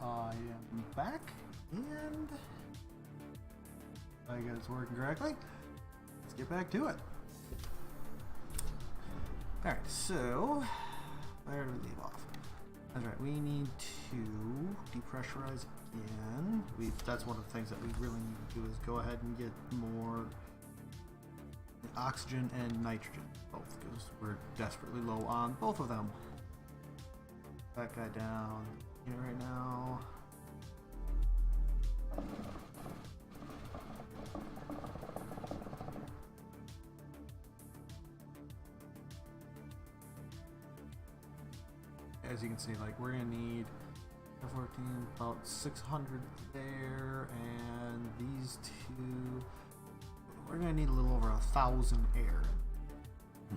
I am back, and I guess it's working correctly. Let's get back to it. Alright, so where do we leave off? That's right, we need to depressurize again. That's one of the things that we really need to do is go ahead and get more oxygen and nitrogen, both, because we're desperately low on both of them. That guy down here right now. As you can see, like, we're gonna need 14, about 600 there, and these two, we're gonna need a little over 1,000 air.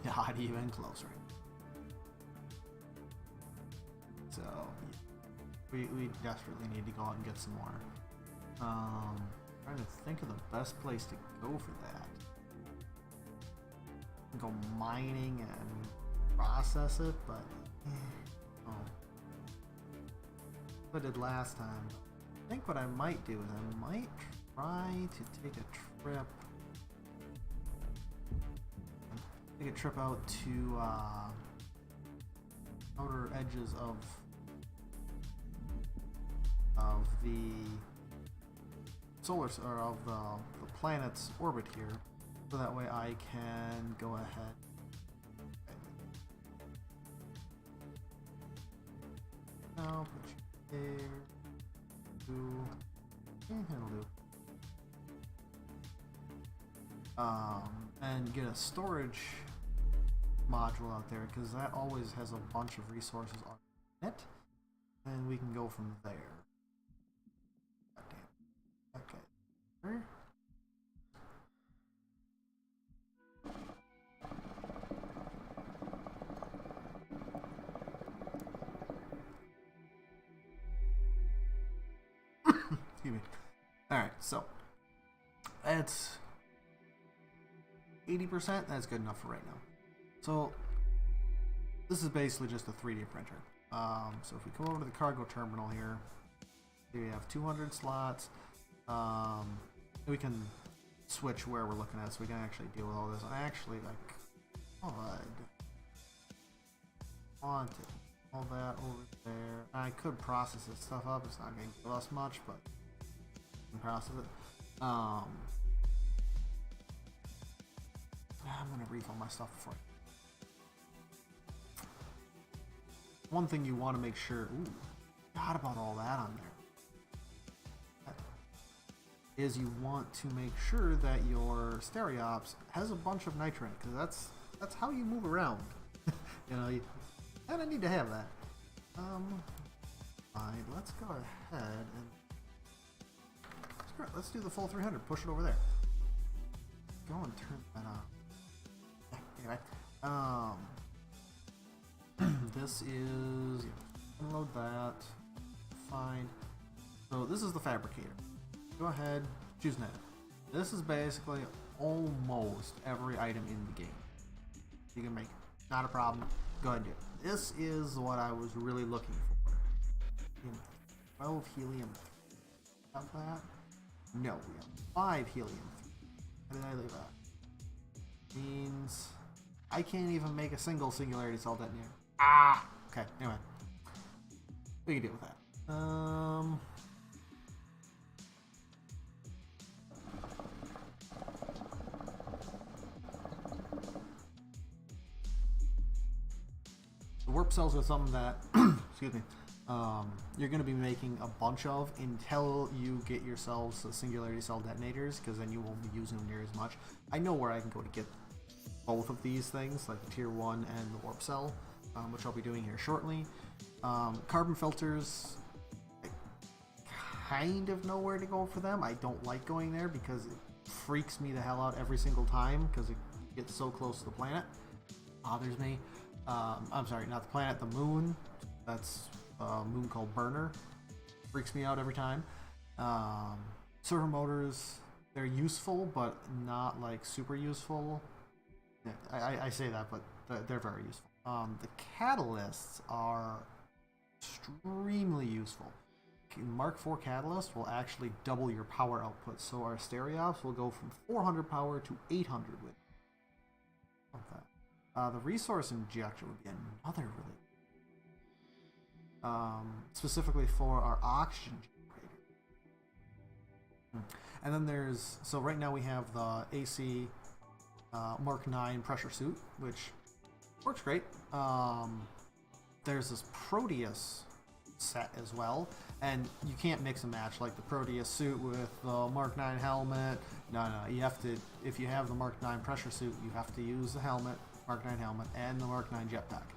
Not even close, right? So we desperately need to go out and get some more. Trying to think of the best place to go for that. Go mining and process it, but I did last time. I think what I might do is I might try to take a trip. Take a trip out to outer edges of the solar or of the planet's orbit here, so that way I can go ahead. Now put you there. That'll do. And get a storage module out there, because that always has a bunch of resources on it, and we can go from there. Okay. Excuse me. Alright, so that's 80%. That's good enough for right now. So this is basically just a 3D printer. So if we come over to the cargo terminal here we have 200 slots. We can switch where we're looking at, so we can actually deal with all this. I actually wanted all that over there. I could process this stuff up. It's not going to give us much, but I can process it. I'm going to refill my stuff before. One thing you want to make sure, forgot about all that on there, is you want to make sure that your Stereops has a bunch of nitro in it, because that's how you move around. You know, you kind of need to have that. Fine, let's go ahead and let's do the full 300. Push it over there. Go and turn that on. Anyway, this is unload that. Fine. So this is the fabricator. Go ahead, choose net. This is basically almost every item in the game. You can make it. Not a problem. Go ahead and do it. This is what I was really looking for. 12 helium. Have that? No, we have 5 helium. How did I leave that? Means I can't even make a single singularity cell detonator. Okay, anyway. We can deal with that. The warp cells are something that, excuse me, you're going to be making a bunch of until you get yourselves singularity cell detonators, because then you won't be using them near as much. I know where I can go to get both of these things, like the tier 1 and the warp cell, which I'll be doing here shortly. Carbon filters, I kind of know where to go for them. I don't like going there because it freaks me the hell out every single time, because it gets so close to the planet. Bothers me. I'm sorry, not the planet, the moon. That's a moon called Burner. Freaks me out every time. Servo motors, they're useful, but not like super useful. Yeah, I say that, but they're very useful. The catalysts are extremely useful. Mark IV Catalyst will actually double your power output. So our Stereops will go from 400 power to 800 with that. The Resource Injector would be another really specifically for our oxygen generator. And then there's, so right now we have the AC Mark 9 pressure suit, which works great. There's this Proteus set as well, and you can't mix and match like the Proteus suit with the Mark 9 helmet. No, you have to, if you have the Mark 9 pressure suit, you have to use the helmet, Mark 9 helmet, and the Mark 9 jetpack.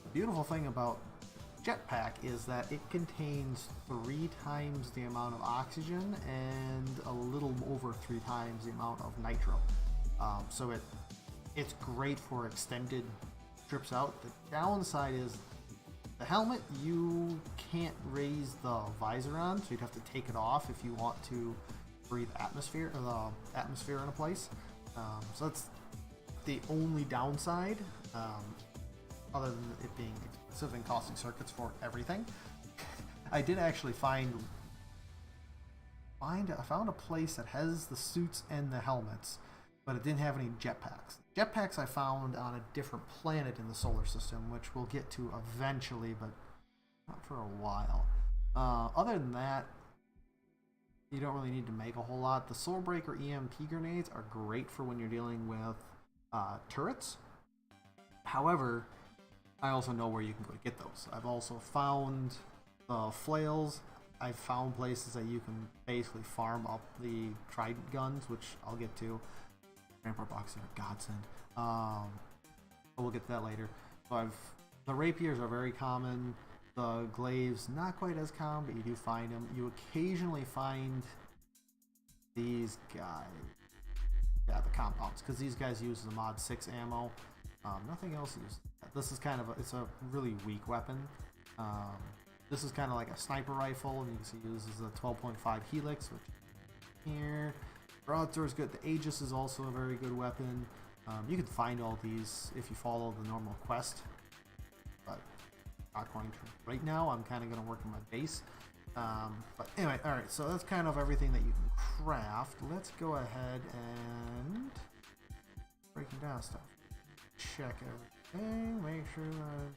The beautiful thing about jetpack is that it contains 3 times the amount of oxygen and a little over 3 times the amount of nitro. So it's great for extended trips out. The downside is the helmet, you can't raise the visor on, so you'd have to take it off if you want to breathe atmosphere, or the atmosphere in a place. So that's the only downside, other than it being expensive and costing circuits for everything. I did actually I found a place that has the suits and the helmets, but it didn't have any jetpacks. Jetpacks I found on a different planet in the solar system, which we'll get to eventually, but not for a while. Other than that, you don't really need to make a whole lot. The Soul Breaker EMP grenades are great for when you're dealing with turrets. However, I also know where you can go to get those. I've also found the flails. I've found places that you can basically farm up the trident guns, which I'll get to. Transport boxes are a godsend. But we'll get to that later. So the rapiers are very common. The glaives, not quite as common, but you do find them. You occasionally find these guys. Yeah, the compounds, because these guys use the mod 6 ammo. Nothing else uses that. This is kind of it's a really weak weapon. This is kind of like a sniper rifle, and you can see it uses a 12.5 helix, which here. Broadsword is good. The Aegis is also a very good weapon. You can find all these if you follow the normal quest, but not going to right now. I'm kind of going to work on my base. But anyway, alright, so that's kind of everything that you can craft. Let's go ahead and breaking down stuff. Check everything, make sure that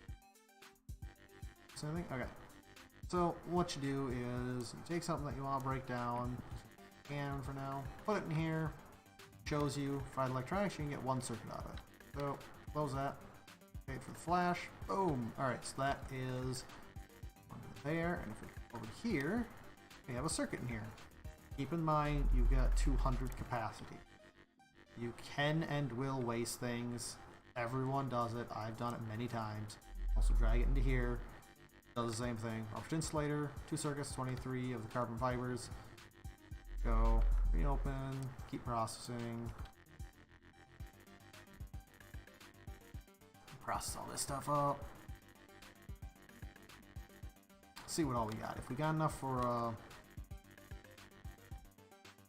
something. Okay, so what you do is you take something that you want to break down, and for now, put it in here. Shows you fried electronics, you can get 1 circuit out of it. So close that. Wait for the flash. Boom. All right, so that is there, and if we come over here, we have a circuit in here. Keep in mind, you've got 200 capacity. You can and will waste things. Everyone does it. I've done it many times. Also drag it into here. Does the same thing. Ruptured insulator, 2 circuits, 23 of the carbon fibers. Go, reopen, keep processing. Process all this stuff up. See what all we got. If we got enough for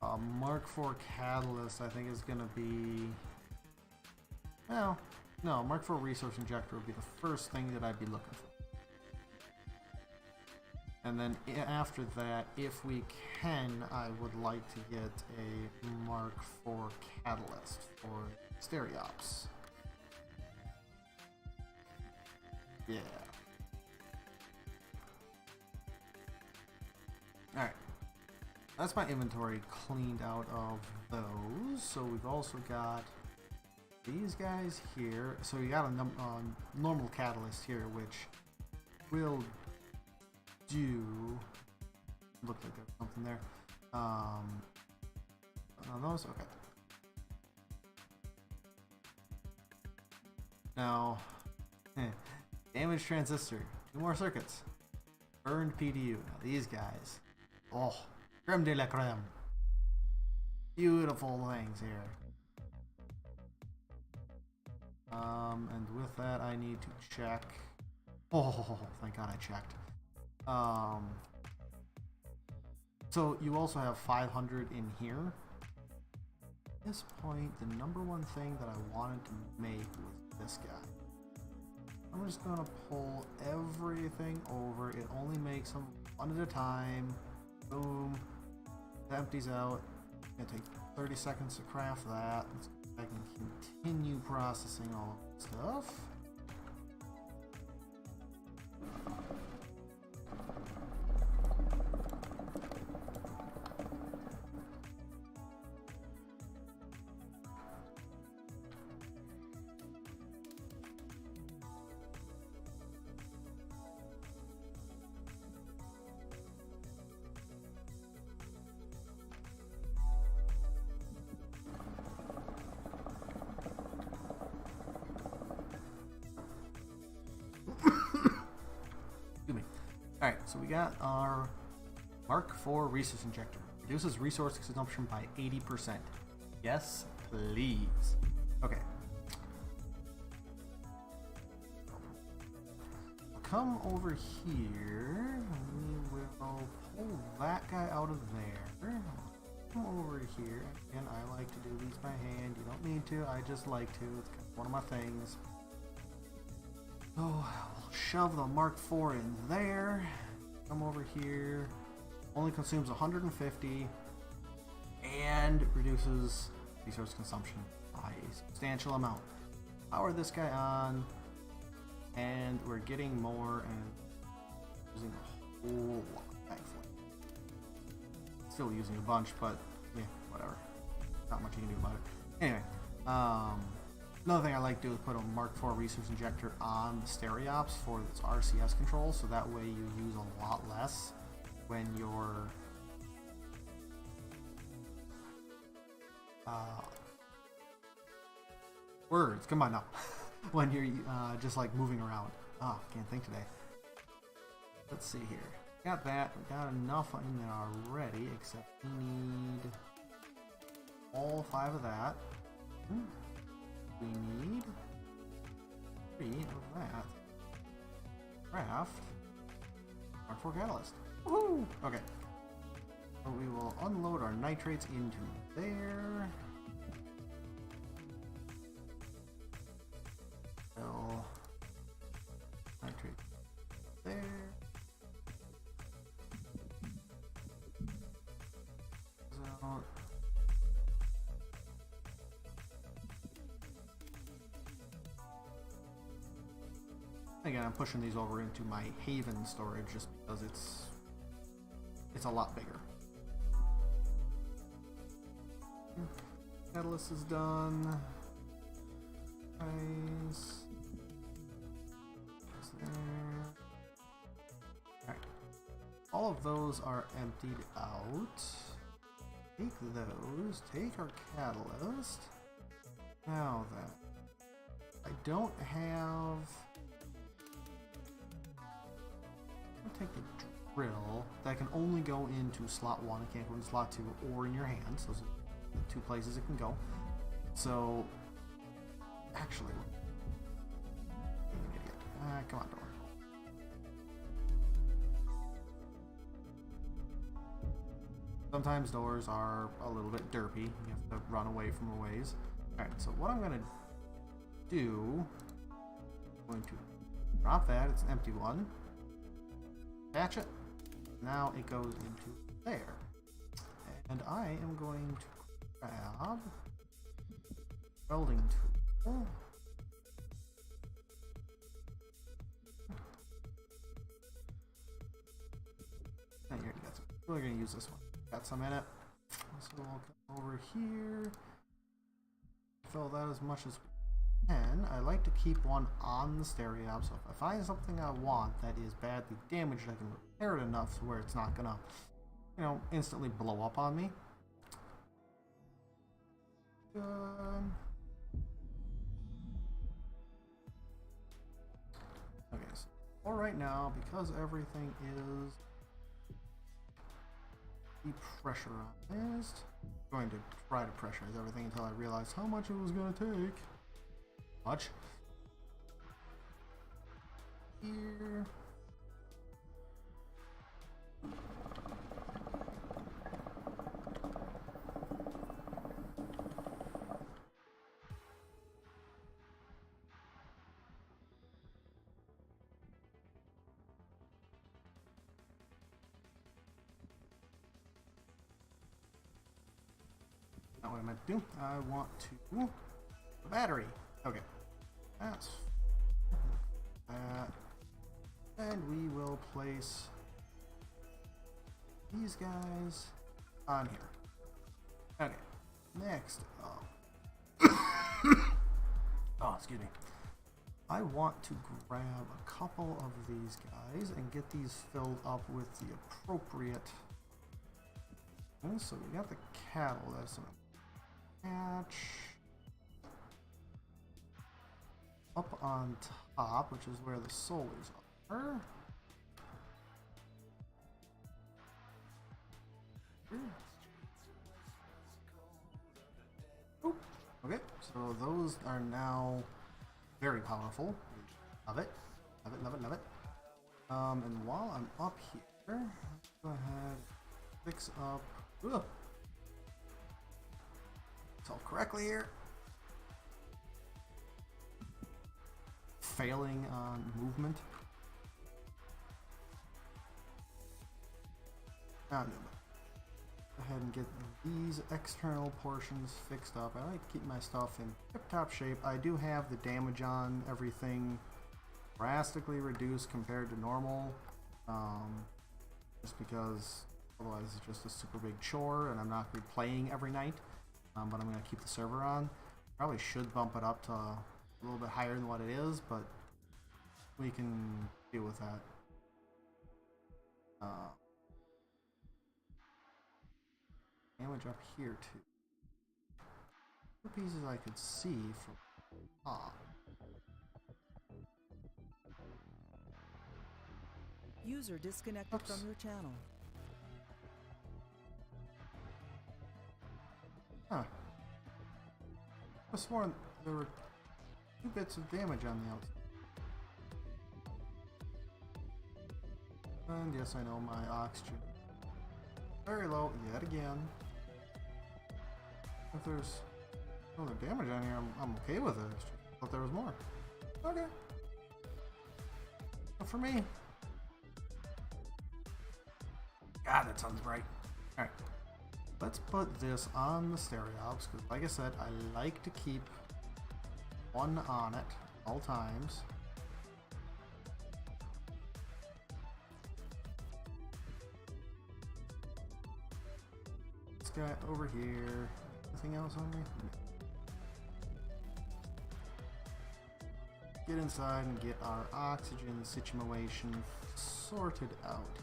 a Mark IV catalyst, I think is gonna be, well, no, Mark IV resource injector would be the first thing that I'd be looking for. And then after that, if we can, I would like to get a Mark IV catalyst for Stereops. Yeah. Alright. That's my inventory cleaned out of those. So we've also got these guys here. So you got a normal catalyst here, which will do. Looked like there was something there. On those, okay. Now, damaged transistor, 2 more circuits. Burned PDU. Now these guys, oh, creme de la creme. Beautiful things here. And with that, I need to check. Oh, thank God I checked. So you also have 500 in here. At this point, the number one thing that I wanted to make was this guy. I'm just gonna pull everything over. It only makes them one at a time. Boom. It empties out. It's gonna take 30 seconds to craft that. Let's go back and continue processing all of the stuff. Alright, so we got our Mark IV resource injector. Reduces resource consumption by 80%. Yes, please. Okay. We'll come over here. We will pull that guy out of there. Come over here. Again, I like to do these by hand. You don't need to. I just like to. It's kind of one of my things. Oh, we'll shove the Mark IV in there. Come over here. Only consumes 150 and reduces resource consumption by a substantial amount. Power this guy on, and we're getting more and using a whole lot, thankfully. Still using a bunch, but yeah, whatever. Not much you can do about it. Anyway, another thing I like to do is put a Mark IV resource injector on the Stereops for its RCS control, so that way you use a lot less when you're words, come on now. When you're just like moving around. Can't think today. Let's see here. Got that. We got enough in there already, except we need all 5 of that. We need 3 of that. Craft Mark IV catalyst. Woohoo! Okay. So we will unload our nitrates into there. Fill nitrate there. So again, I'm pushing these over into my Haven storage just because it's a lot bigger. Catalyst is done. Nice. Alright. All of those are emptied out. Take those. Take our catalyst. Now then. I don't have... I'll take the drill. That can only go into slot 1. It can't go into slot 2 or in your hands. Those are the 2 places it can go. So, actually, being an idiot. Come on, door. Sometimes doors are a little bit derpy. You have to run away from a ways. Alright, so what I'm going to do, I'm going to drop that. It's an empty one. Attach it. Now it goes into there. And I am going to grab welding tool. And you already got some. We're going to use this one. Got some in it. So we'll come over here. Fill that as much as we can. I like to keep one on the Stereop, so if I find something I want that is badly damaged, I can repair it enough to where it's not gonna, you know, instantly blow up on me. Good. Okay, so for right now, because everything is depressurized, I'm going to try to pressurize everything until I realize how much it was going to take. Much. Here. meant to do. I want to... the battery. Okay. That's... that. And we will place these guys on here. Okay. Next up. Oh, excuse me. I want to grab a couple of these guys and get these filled up with the appropriate. And so we got the cattle. That's some catch up on top, which is where the solars are. Oop. Okay, so those are now very powerful. Love it. Love it, love it, love it. And while I'm up here, let's go ahead, fix up. Ugh. Solve correctly here. Failing on movement. Go ahead and get these external portions fixed up. I like to keep my stuff in tip-top shape. I do have the damage on everything drastically reduced compared to normal, just because otherwise it's just a super big chore and I'm not going to be playing every night, but I'm going to keep the server on. Probably should bump it up to a little bit higher than what it is, but we can deal with that. Damage up here too. Two pieces I could see from top. User disconnected from your channel. Huh. I swore there were 2 bits of damage on the outside. And yes, I know my oxygen. Very low yet again. If there's no other damage on here, I'm okay with it. It's just, I thought there was more. Okay. Not for me. God, that sounds bright. Alright. Let's put this on the Stereops, because like I said, I like to keep one on it all times. This guy over here. Anything else on me? Get inside and get our oxygen situation sorted out.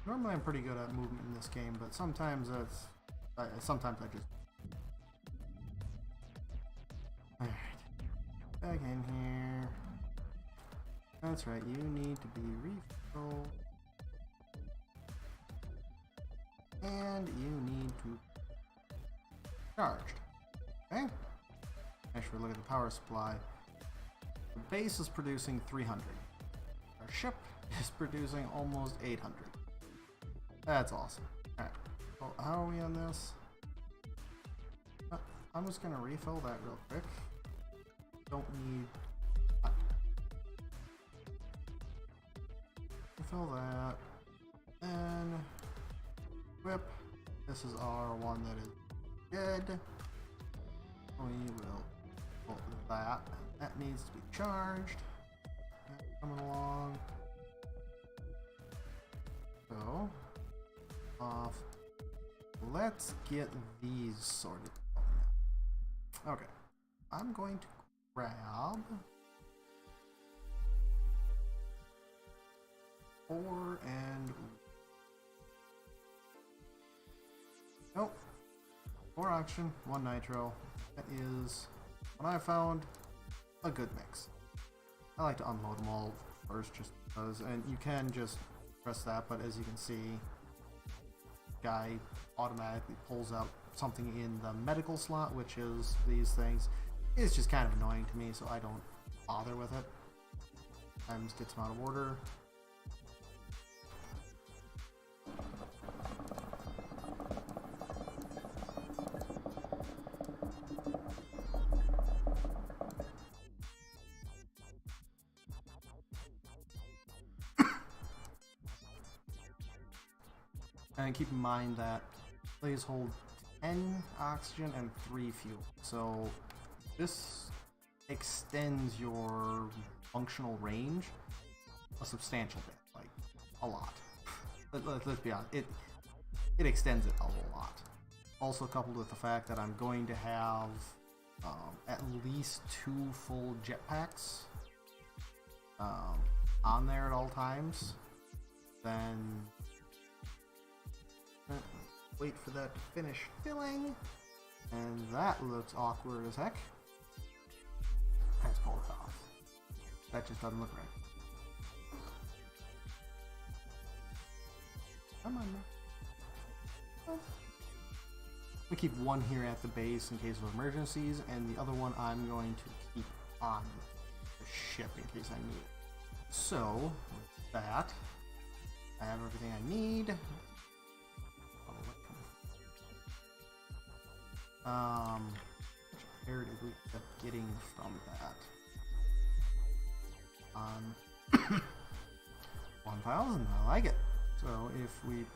Normally I'm pretty good at movement in this game, but sometimes sometimes I just... Alright. Back in here. That's right, you need to be refilled. And you need to charged. Okay? Actually, look at the power supply. The base is producing 300. Our ship is producing almost 800. That's awesome. Alright, so how are we on this? I'm just gonna refill that real quick. Don't need... Refill that. And... Whip. This is our one that is dead. We will pull that. That needs to be charged. That's coming along. So... off. Let's get these sorted out. Okay, I'm going to grab 4 and nope, 4 oxygen, 1 nitro. That is what I found a good mix. I like to unload them all first just because, and you can just press that, but as you can see, guy automatically pulls out something in the medical slot, which is these things. It's just kind of annoying to me, so I don't bother with it. Sometimes gets them out of order. And keep in mind that blaze hold 10 oxygen and 3 fuel. So this extends your functional range a substantial bit, like a lot. Let's be honest, it extends it a lot. Also coupled with the fact that I'm going to have at least 2 full jetpacks on there at all times. Then wait for that to finish filling, and that looks awkward as heck. Let's pull it off. That just doesn't look right. Come on now. We keep one here at the base in case of emergencies, and the other one I'm going to keep on the ship in case I need it. So, with that, I have everything I need. Which air did we end up getting from that? 1000, I like it. So if we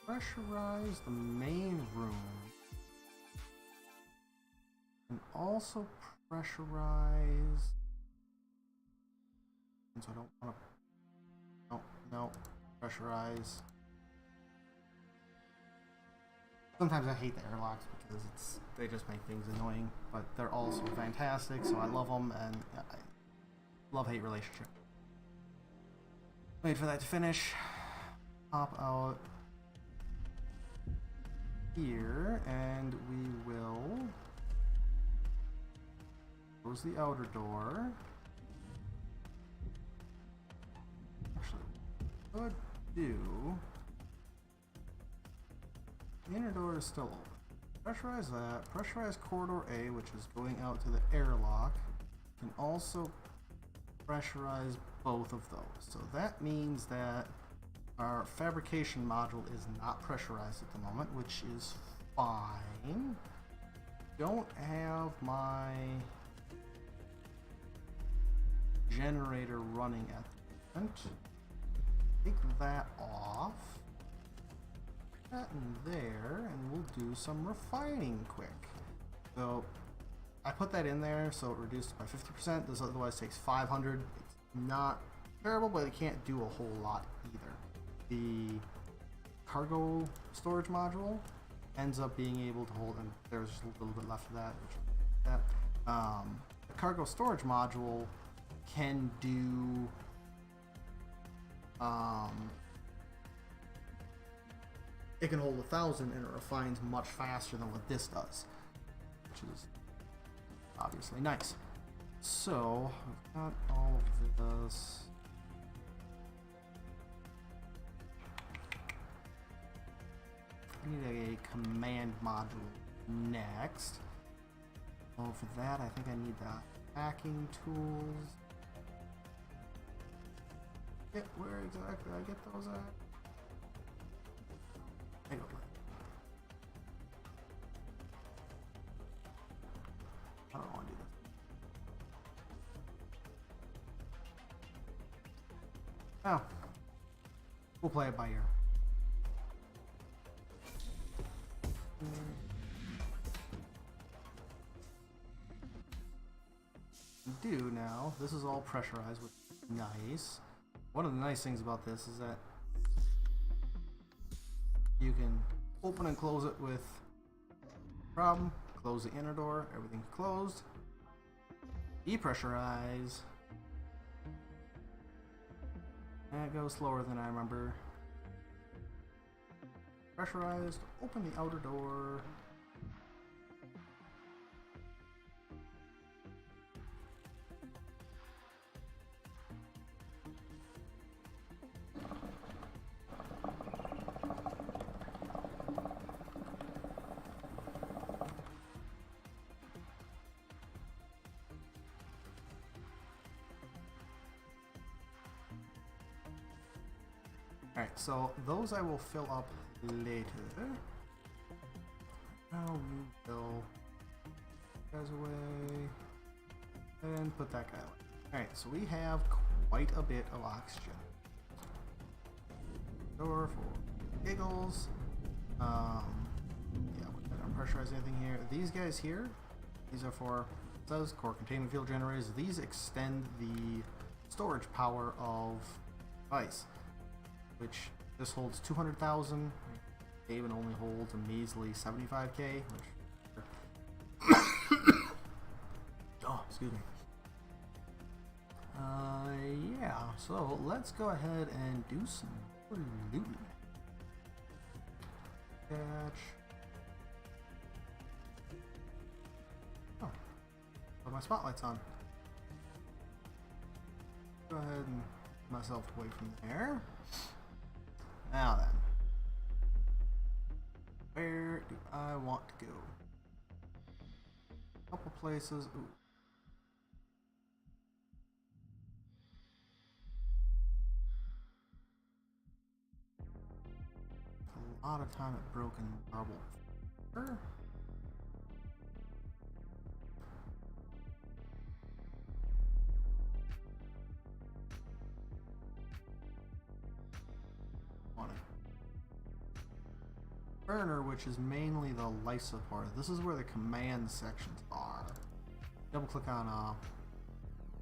pressurize the main room and also pressurize, so I don't want to, no, pressurize. Sometimes I hate the airlocks because they just make things annoying, but they're also fantastic, so I love them, and I love-hate relationship. Wait for that to finish. Pop out here, and we will close the outer door. Actually, what I would do, the inner door is still open. Pressurize that. Pressurize corridor A, which is going out to the airlock. Can also pressurize both of those. So that means that our fabrication module is not pressurized at the moment, which is fine. Don't have my generator running at the moment. Take that off. That in there, and we'll do some refining quick. So I put that in there so it reduced by 50%. This otherwise takes 500. It's not terrible, but it can't do a whole lot either. The cargo storage module ends up being able to hold, and there's just a little bit left of that. The cargo storage module can do it can hold 1,000 and it refines much faster than what this does, which is obviously nice. So we've got all of this. I need a command module next. Oh, for that I think I need the hacking tools. Where exactly I get those at? I don't know. I don't want to do this. Oh. We'll play it by ear. We do now. This is all pressurized, which is nice. One of the nice things about this is that you can open and close it with problem. Close the inner door, everything's closed. Depressurize. That goes slower than I remember. Pressurized, open the outer door. Alright, so those I will fill up later. Now we will put guys away and put that guy away. Alright, so we have quite a bit of oxygen. Door for giggles. Yeah, I don't pressurize anything here. These guys here, these are for, it says, core containment field generators. These extend the storage power of ice, which this holds 200,000. Haven only holds a measly 75k, which oh, excuse me. Yeah, so let's go ahead and do some looting. Catch. Oh, put my spotlight's on. Go ahead and put myself away from there. Now then, where do I want to go? A couple places. Ooh. A lot of time at Broken Marble. Sure. Burner, which is mainly the life support. This is where the command sections are. Double click on a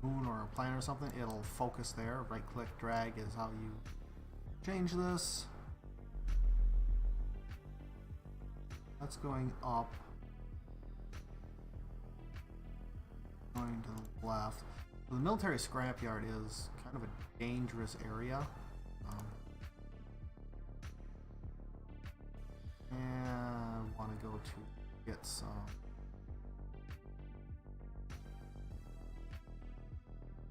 moon or a planet or something, it'll focus there. Right click, drag is how you change this. That's going up. Going to the left. So the military scrapyard is kind of a dangerous area. And I want to go to get some.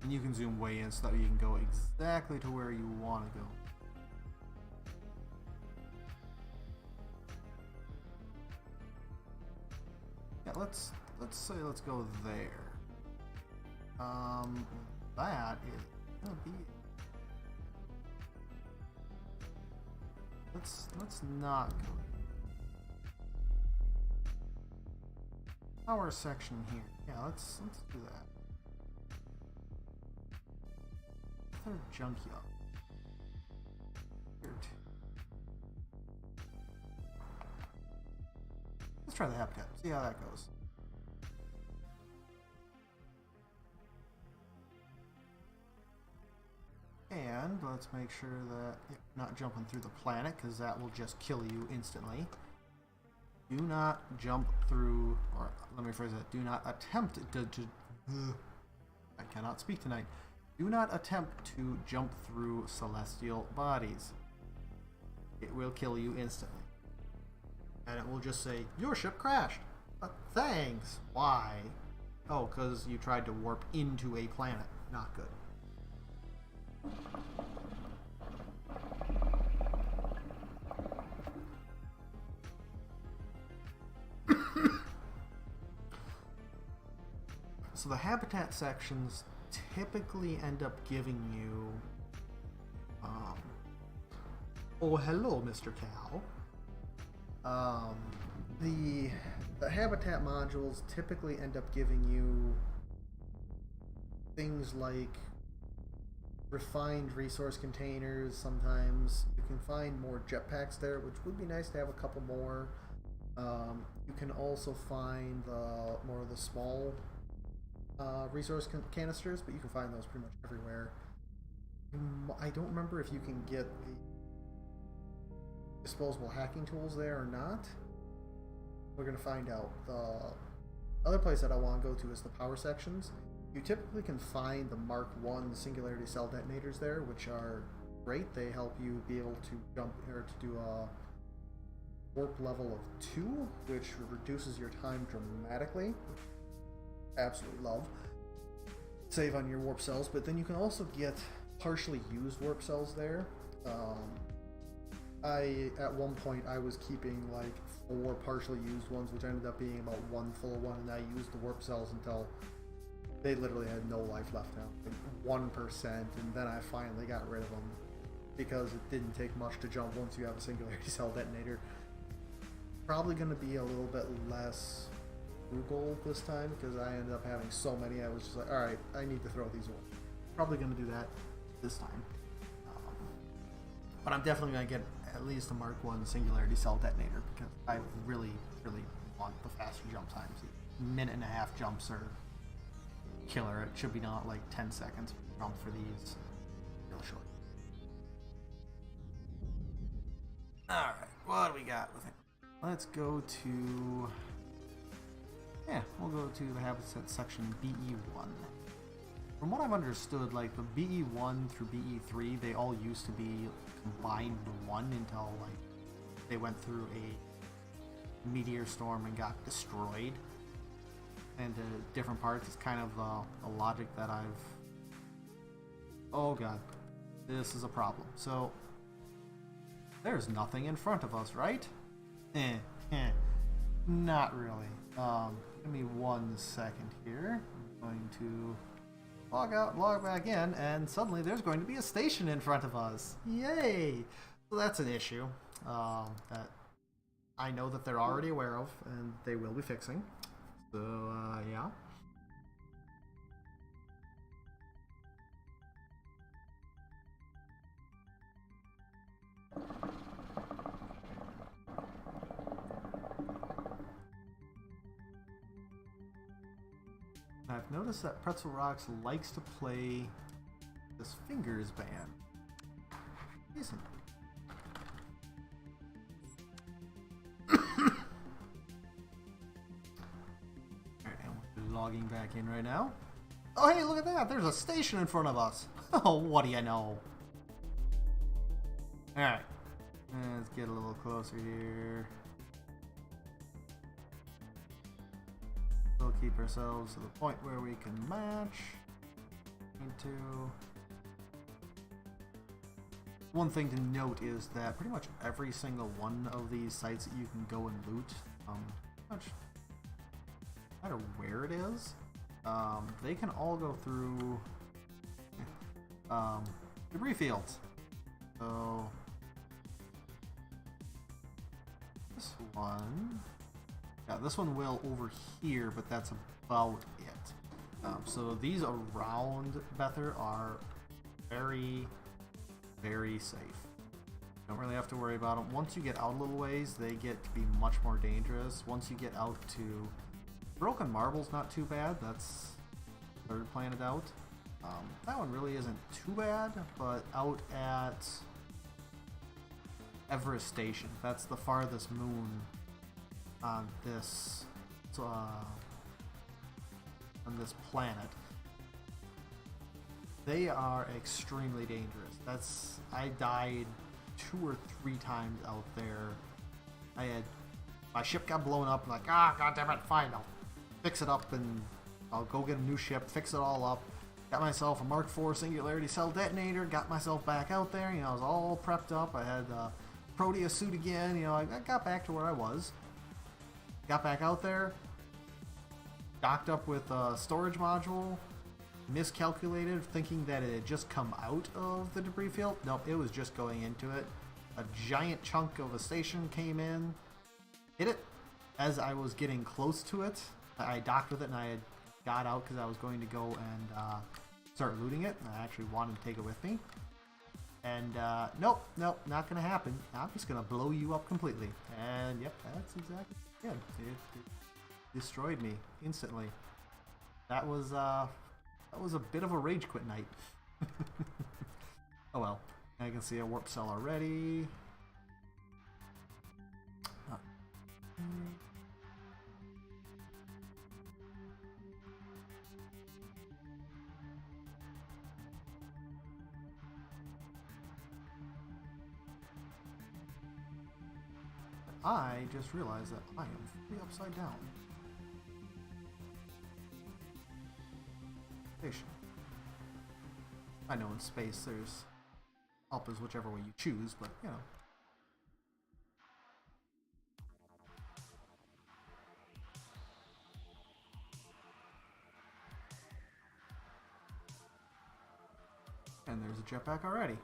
And you can zoom way in so that you can go exactly to where you want to go. Yeah, let's go there. That is gonna be. Let's not go. Power section here. Yeah, let's do that. Third junkyard. Here too. Let's try the habitat. See how that goes. And let's make sure that you're not jumping through the planet, because that will just kill you instantly. Do not jump through, or let me phrase it, do not attempt to I cannot speak tonight. Do not attempt to jump through celestial bodies. It will kill you instantly. And it will just say, your ship crashed. Thanks. Why? Oh, because you tried to warp into a planet. Not good. So the habitat sections typically end up giving you oh hello Mr. Cow. The habitat modules typically end up giving you things like refined resource containers. Sometimes you can find more jetpacks there, which would be nice to have a couple more. You can also find more of the small resource canisters, but you can find those pretty much everywhere. I don't remember if you can get the disposable hacking tools there or not. We're going to find out. The other place that I want to go to is the power sections. You typically can find the Mark 1 singularity cell detonators there, which are great. They help you be able to jump or to do a warp level of 2, which reduces your time dramatically. Absolutely love. Save on your warp cells, but then you can also get partially used warp cells there. At one point I was keeping like 4 partially used ones, which ended up being about 1 full one, and I used the warp cells until they literally had no life left now, like 1%, and then I finally got rid of them because it didn't take much to jump once you have a singularity cell detonator. Probably going to be a little bit less frugal this time because I ended up having so many. I was just like, alright, I need to throw these away. Probably going to do that this time. But I'm definitely going to get at least a Mark 1 singularity cell detonator, because I really, really want the faster jump times. Minute-and-a-half jumps are killer. It should be not like 10 seconds jump for these. Real short. Alright, what do we got with it? Let's go to... Yeah, we'll go to the habitat section BE1. From what I've understood, like the BE1 through BE3, they all used to be combined into one until like they went through a meteor storm and got destroyed into different parts. It's kind of the logic that I've... Oh god, this is a problem. So, there's nothing in front of us, right? Not really. Give me 1 second here. I'm going to log out, log back in, and suddenly there's going to be a station in front of us. Yay! So that's an issue that I know that they're already aware of, and they will be fixing. So, yeah. I've noticed that Pretzel Rocks likes to play this Fingers band. Decent. Alright, I'm logging back in right now. Oh hey, look at that! There's a station in front of us! Oh, what do you know? Alright. Let's get a little closer here. We'll keep ourselves to the point where we can match into... One thing to note is that pretty much every single one of these sites that you can go and loot, no matter where it is, they can all go through debris fields. So this one... Yeah, this one will over here, but that's about it. So these around Bether are very, very safe. Don't really have to worry about them. Once you get out a little ways, they get to be much more dangerous. Once you get out to... Broken Marble's not too bad. That's third planet out. That one really isn't too bad, but out at Everest Station, that's the farthest moon on this planet. They are extremely dangerous. I died 2 or 3 times out there. My ship got blown up. I'm like, god damn it, fine, I'll fix it up and I'll go get a new ship, fix it all up. Got myself a Mark IV singularity cell detonator, got myself back out there, I was all prepped up. I had a Proteus suit again, I got back to where I was. Got back out there, docked up with a storage module, miscalculated, thinking that it had just come out of the debris field. Nope, it was just going into it. A giant chunk of a station came in, hit it. As I was getting close to it, I docked with it and I had got out because I was going to go and start looting it. I actually wanted to take it with me. And nope, not going to happen. I'm just going to blow you up completely. And yep, that's exactly it. It destroyed me instantly. That was a bit of a rage quit night. Oh well. I can see a warp cell already. I just realized that I am fully upside down. Station. I know in space there's up is whichever way you choose, but And there's a jetpack already.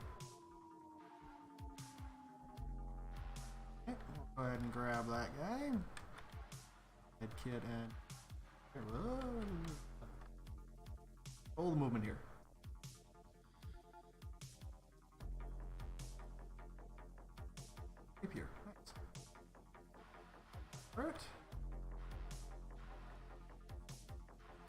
Okay, we'll go ahead and grab that guy. Head kit and hold the movement here. turret.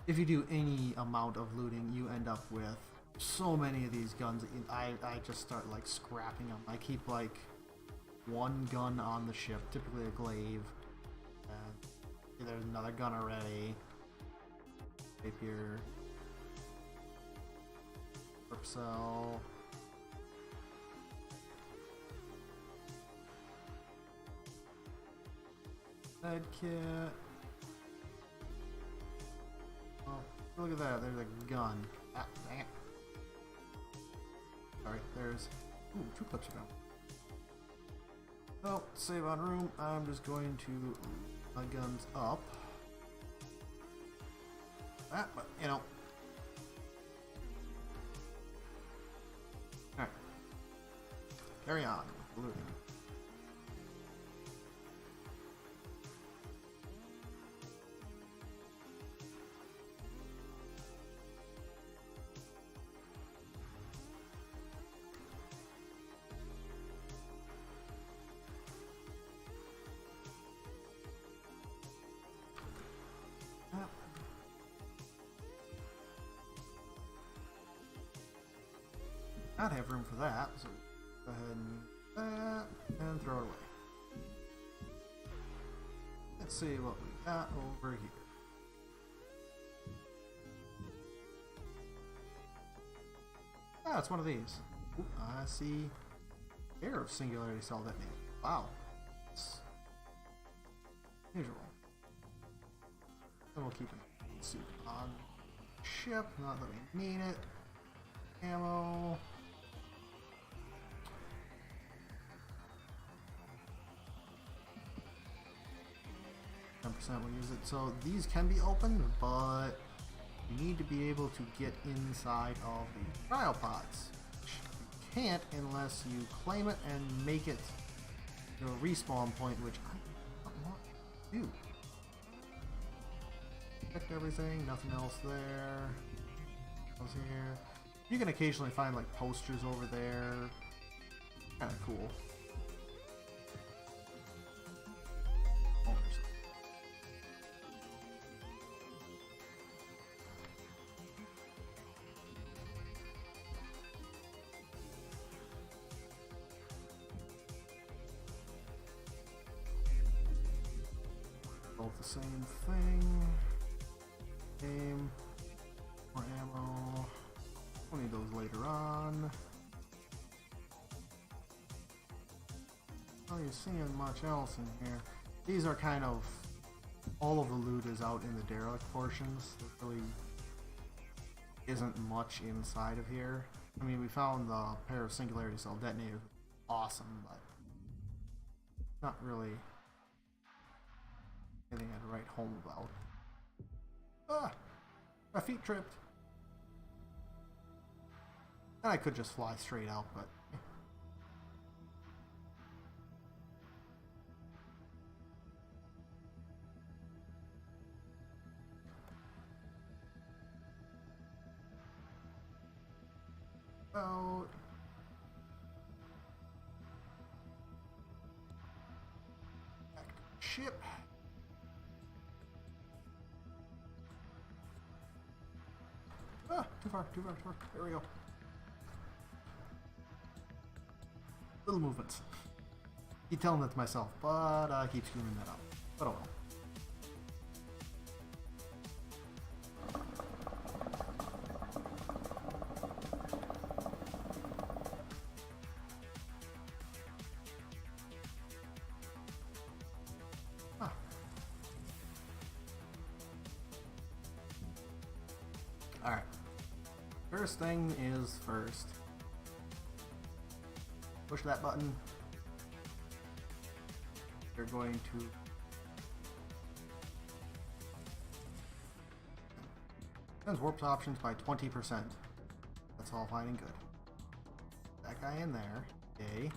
If you do any amount of looting, you end up with so many of these guns. I just start like scrapping them. I keep like one gun on the ship, typically a glaive. And there's another gun already. Rapier. Warp cell. Med kit. Oh, look at that. There's a gun. Ah, dang it. Sorry, there's... Ooh, 2 clips ago. Oh, save on room. I'm just going to... My gun's up. Ah, but, you know. Alright. Carry on. Looting. Not have room for that, so go ahead and use that and throw it away. Let's see what we got over here. Ah, it's one of these. Ooh, I see pair of singularity cell detonators. Wow. It's unusual. And we'll keep it suit on ship, not that we need it. Ammo. 10% will use it. So these can be opened, but you need to be able to get inside of the cryopods. Which you can't unless you claim it and make it the respawn point, which I don't want to do. Check everything, nothing else there. Nothing else here. You can occasionally find like posters over there. Kind of cool. Oh, both the same thing. Game. More ammo. We'll need those later on. Oh, you're seeing much else in here. These are kind of... all of the loot is out in the derelict portions. There really isn't much inside of here. I mean, we found the pair of singularity cell detonators. Awesome, but not really anything I'd write home about. Ah! My feet tripped. I could just fly straight out, but... About... Back to the ship. Ah! Too far, too far, too far. There we go. Little movements. Keep telling that to myself, but I keep screwing that up. But oh well. Ah. Alright. First thing is first. Push that button. They're going to extends warp options by 20%. That's all fine and good. That guy in there. Okay.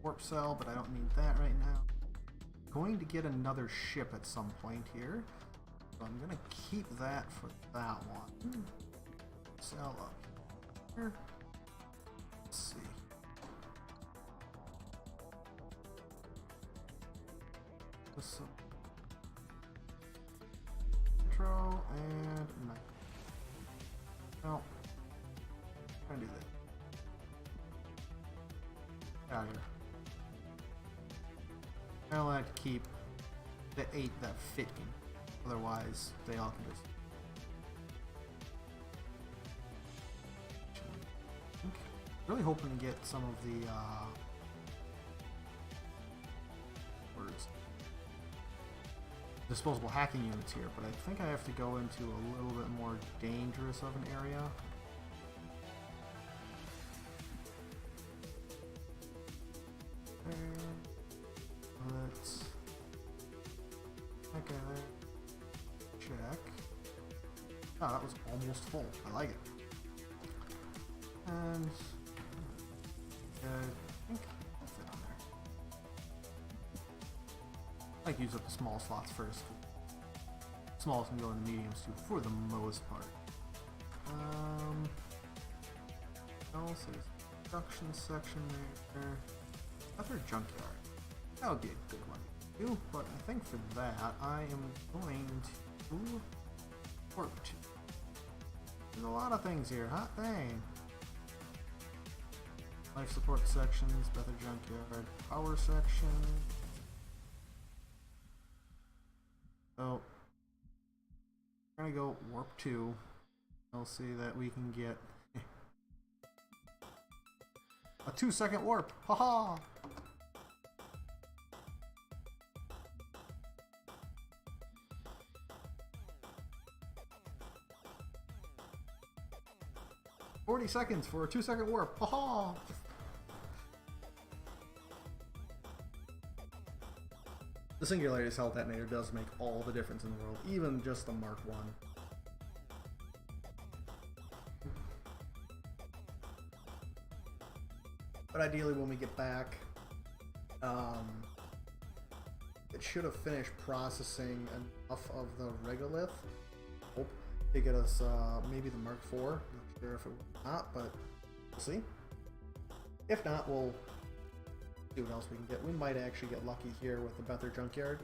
Warp cell, but I don't need that right now. Going to get another ship at some point here. So I'm gonna keep that for that one. Cell up here. Let's see. This intro and night. No. I'm gonna do that. Get out of here. I like to keep the 8 that fit in. Otherwise, they all can just. Really hoping to get some of the words disposable hacking units here, but I think I have to go into a little bit more dangerous of an area. Let's okay, check. Oh, that was almost full. I like it. And I think that's it on there. I like to use up the small slots first. Smalls can go in the mediums too, for the most part. I'll say production section there. Other junkyard. That would be a good one to do, but I think for that I am going to warp to. There's a lot of things here. Hot dang. Life support sections, better junkyard, power section. So we're gonna go warp 2. We'll see that we can get a 2-second warp. Haha! $40 seconds for a 2-second warp. Haha! The singularity cell detonator does make all the difference in the world, even just the Mark 1. But ideally when we get back, it should have finished processing enough of the regolith. Hope to get us maybe the Mark 4. Not sure if it will not, but we'll see. If not, we'll see what else we can get. We might actually get lucky here with the Bether Junkyard,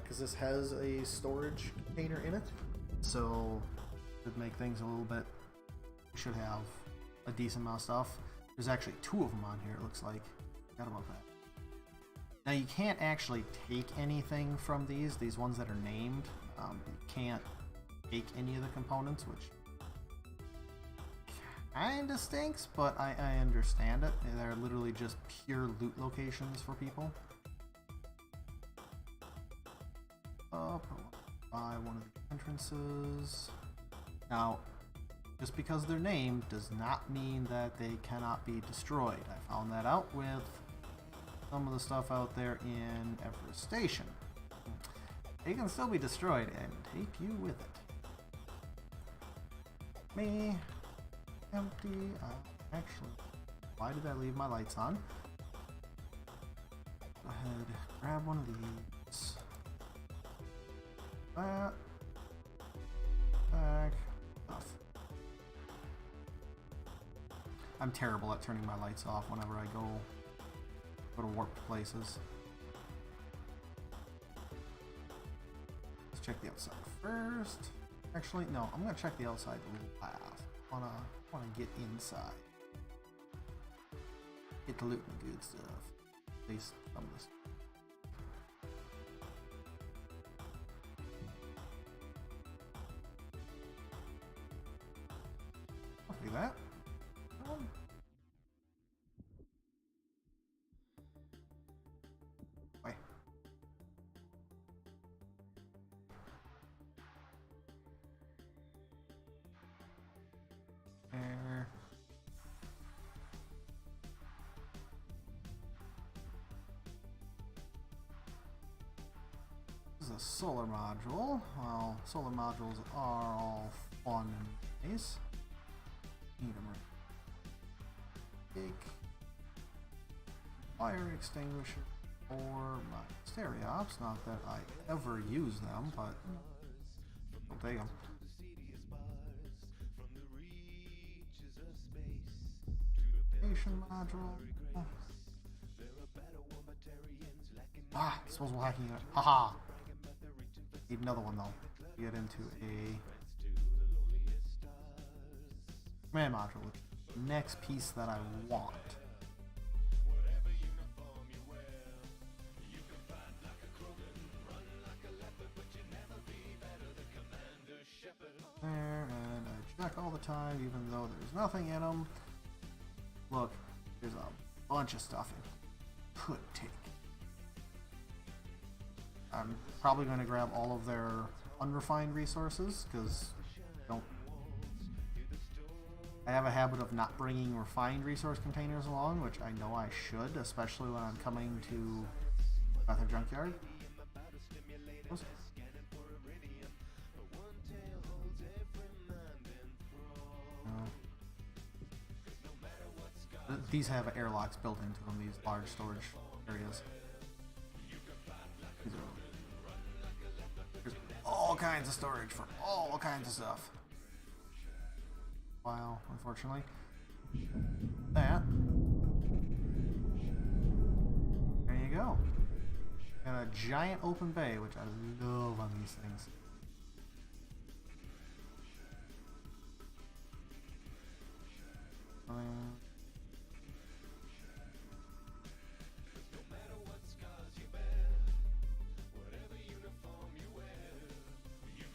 because this has a storage container in it, so it would make things a little bit. We should have a decent amount of stuff. There's actually 2 of them on here, it looks like. Forgot about that. Now you can't actually take anything from these ones that are named. You can't take any of the components, which kinda stinks, but I understand it. They're literally just pure loot locations for people. Up, buy one of the entrances. Now, just because they're named does not mean that they cannot be destroyed. I found that out with some of the stuff out there in Everest Station. They can still be destroyed and take you with it. Me. Empty. Actually, why did I leave my lights on? Go ahead, grab one of these. That. Back. Off. I'm terrible at turning my lights off whenever I go to warped places. Let's check the outside first. Actually, no, I'm gonna check the outside last. I wanna get inside. Get the loot and the good stuff. At least some of this. I'll do that. Wait. There. This is a solar module. Well, solar modules are all fun and nice. Need them. Big fire extinguisher for my stereops. Not that I ever use them, but I'll take them. Module. Ah, disposable hacking unit. Haha. Need another one though. Get into a command module. Next piece that I want. There, and I check all the time, even though there's nothing in them. Look, there's a bunch of stuff it could take. I'm probably going to grab all of their unrefined resources because I have a habit of not bringing refined resource containers along, which I know I should, especially when I'm coming to Bethel Junkyard. These have airlocks built into them, these large storage areas. There's all kinds of storage for all kinds of stuff. Wow, unfortunately. That. There you go. Got a giant open bay, which I love on these things.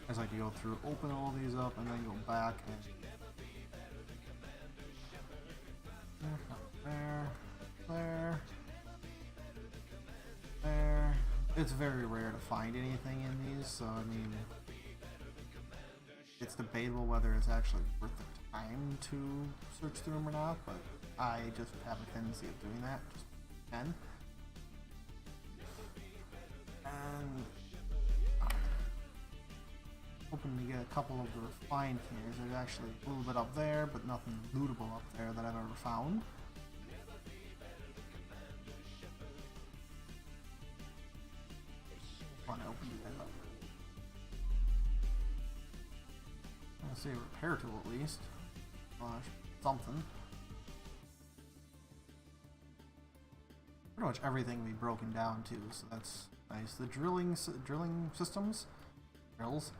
I just like to go through, open all these up, and then go back and there. It's very rare to find anything in these, so I mean, it's debatable whether it's actually worth the time to search through them or not, but I just have a tendency of doing that, just can. And hoping to get a couple of the refined containers. There's actually a little bit up there, but nothing lootable up there that I've ever found. Want to open that up. I'm gonna say repair tool at least. Something. Pretty much everything can be broken down too, so that's nice. The drilling systems, drills,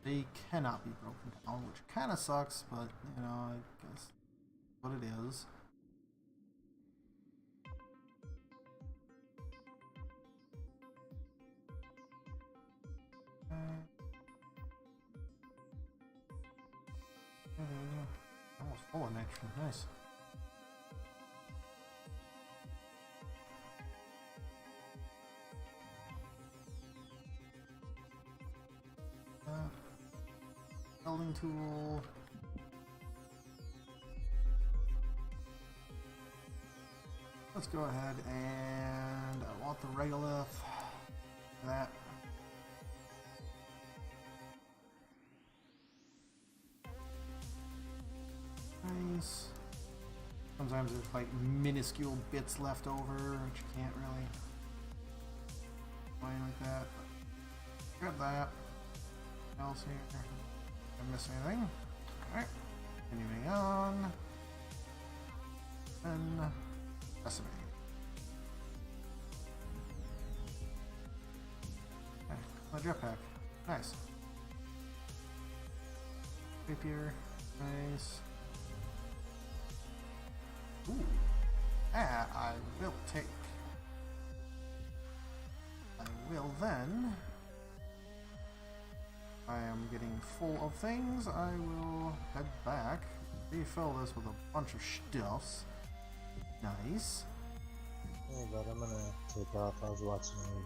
they cannot be broken down, which kind of sucks, but you know, I guess what it is. Almost full of nitrogen, nice. Building tool. Let's go ahead and I want the regolith. That. Nice. Sometimes there's like minuscule bits left over, which you can't really find like that. But grab that. What else here? Did I miss anything? Alright. Continuing on. Then recipe. Okay, my jetpack. Nice. Rapier. Nice. Ooh. That I will take. I will then. I am getting full of things. I will head back, refill this with a bunch of stuffs. Nice. Hey, bud, I'm gonna take off. I was watching you.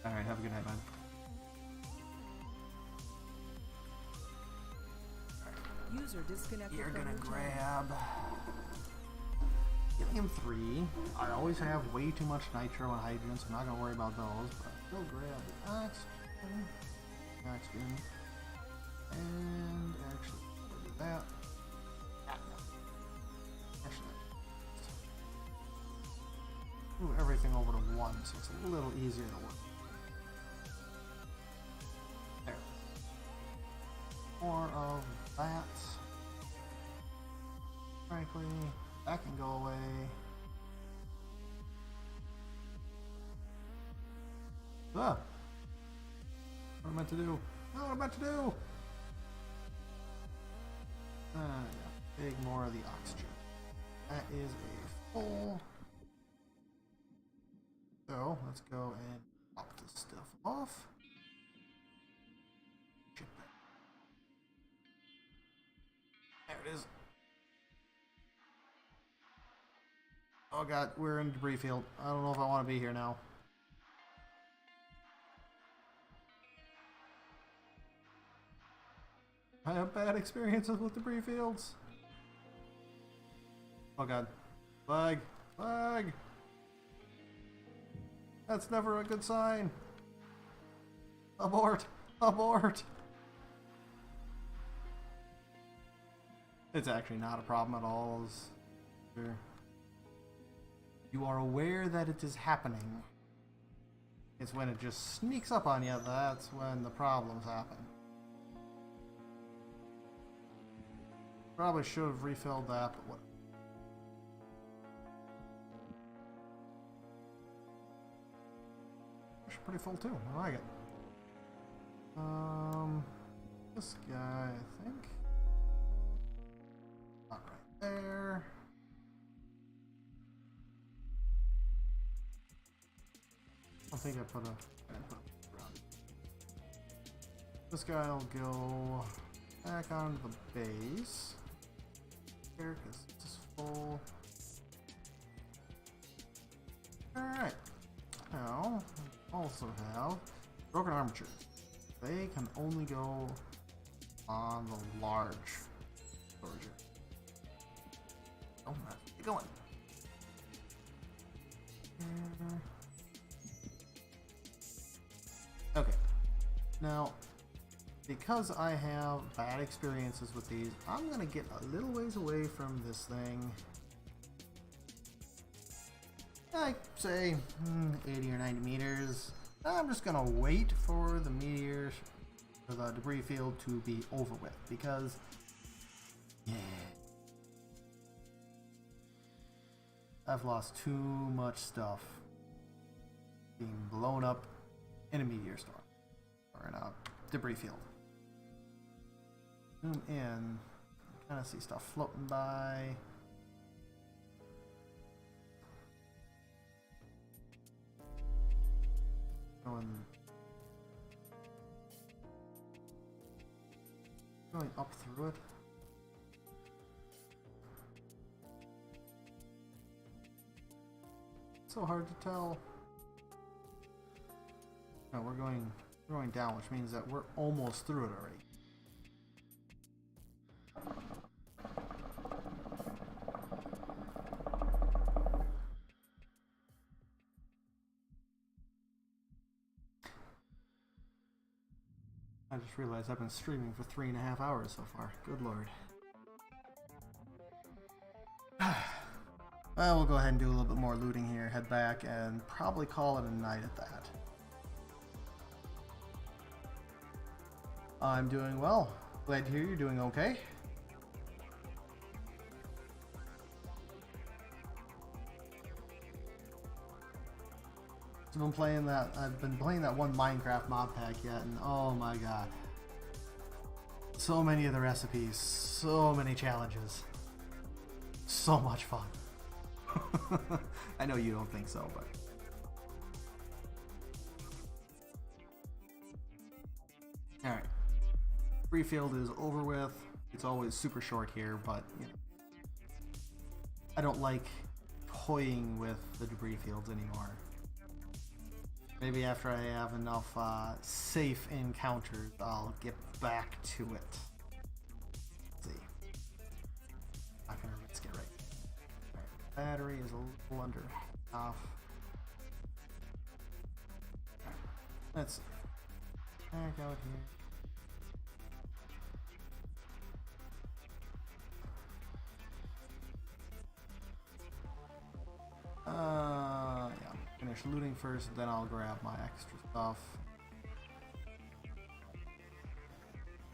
Alright, have a good night, man. User disconnected. You're from gonna your grab Helium 3. I always have way too much nitro and hydrogen, so I'm not gonna worry about those, but I will grab the oxygen. And actually, we'll do that. Actually, move everything over to 1, so it's a little easier to work. There. More of that. Frankly, that can go away. Ah! What am I meant to do? What am I meant to do? Yeah. Take more of the oxygen. That is a full. So, let's go and pop this stuff off. There it is. Oh god, we're in a debris field. I don't know if I want to be here now. I have bad experiences with debris fields. Oh god. Flag! Flag! That's never a good sign. Abort! Abort! It's actually not a problem at all. You are aware that it is happening. It's when it just sneaks up on you, that's when the problems happen. Probably should have refilled that, but what? It's pretty full too. I like it. This guy, I think. Not right there. I think I put a. This guy will go back onto the base. Here, because it's full. Alright. Now, we also have broken armature. They can only go on the large storage. Oh, that's keep going. Okay. Now, because I have bad experiences with these, I'm gonna get a little ways away from this thing. Like, say, 80 or 90 meters. I'm just gonna wait for the meteor, for the debris field to be over with, because, yeah, I've lost too much stuff being blown up in a meteor storm, or in a debris field. Zoom in, kind of see stuff floating by. Going up through it. It's so hard to tell. No, we're going down, which means that we're almost through it already. I just realized I've been streaming for 3.5 hours so far. Good lord. Well, we'll go ahead and do a little bit more looting here, head back, and probably call it a night at that. I'm doing well. Glad to hear you're doing okay. I've been playing that one Minecraft mod pack yet, and oh my god. So many of the recipes, so many challenges. So much fun. I know you don't think so, but alright. Free field is over with. It's always super short here, but you know, I don't like toying with the debris fields anymore. Maybe after I have enough safe encounters, I'll get back to it. Let's see. Not gonna risk it right. Alright, battery is a little under off. Alright, let's see. Back out here. Yeah. Finish looting first, then I'll grab my extra stuff.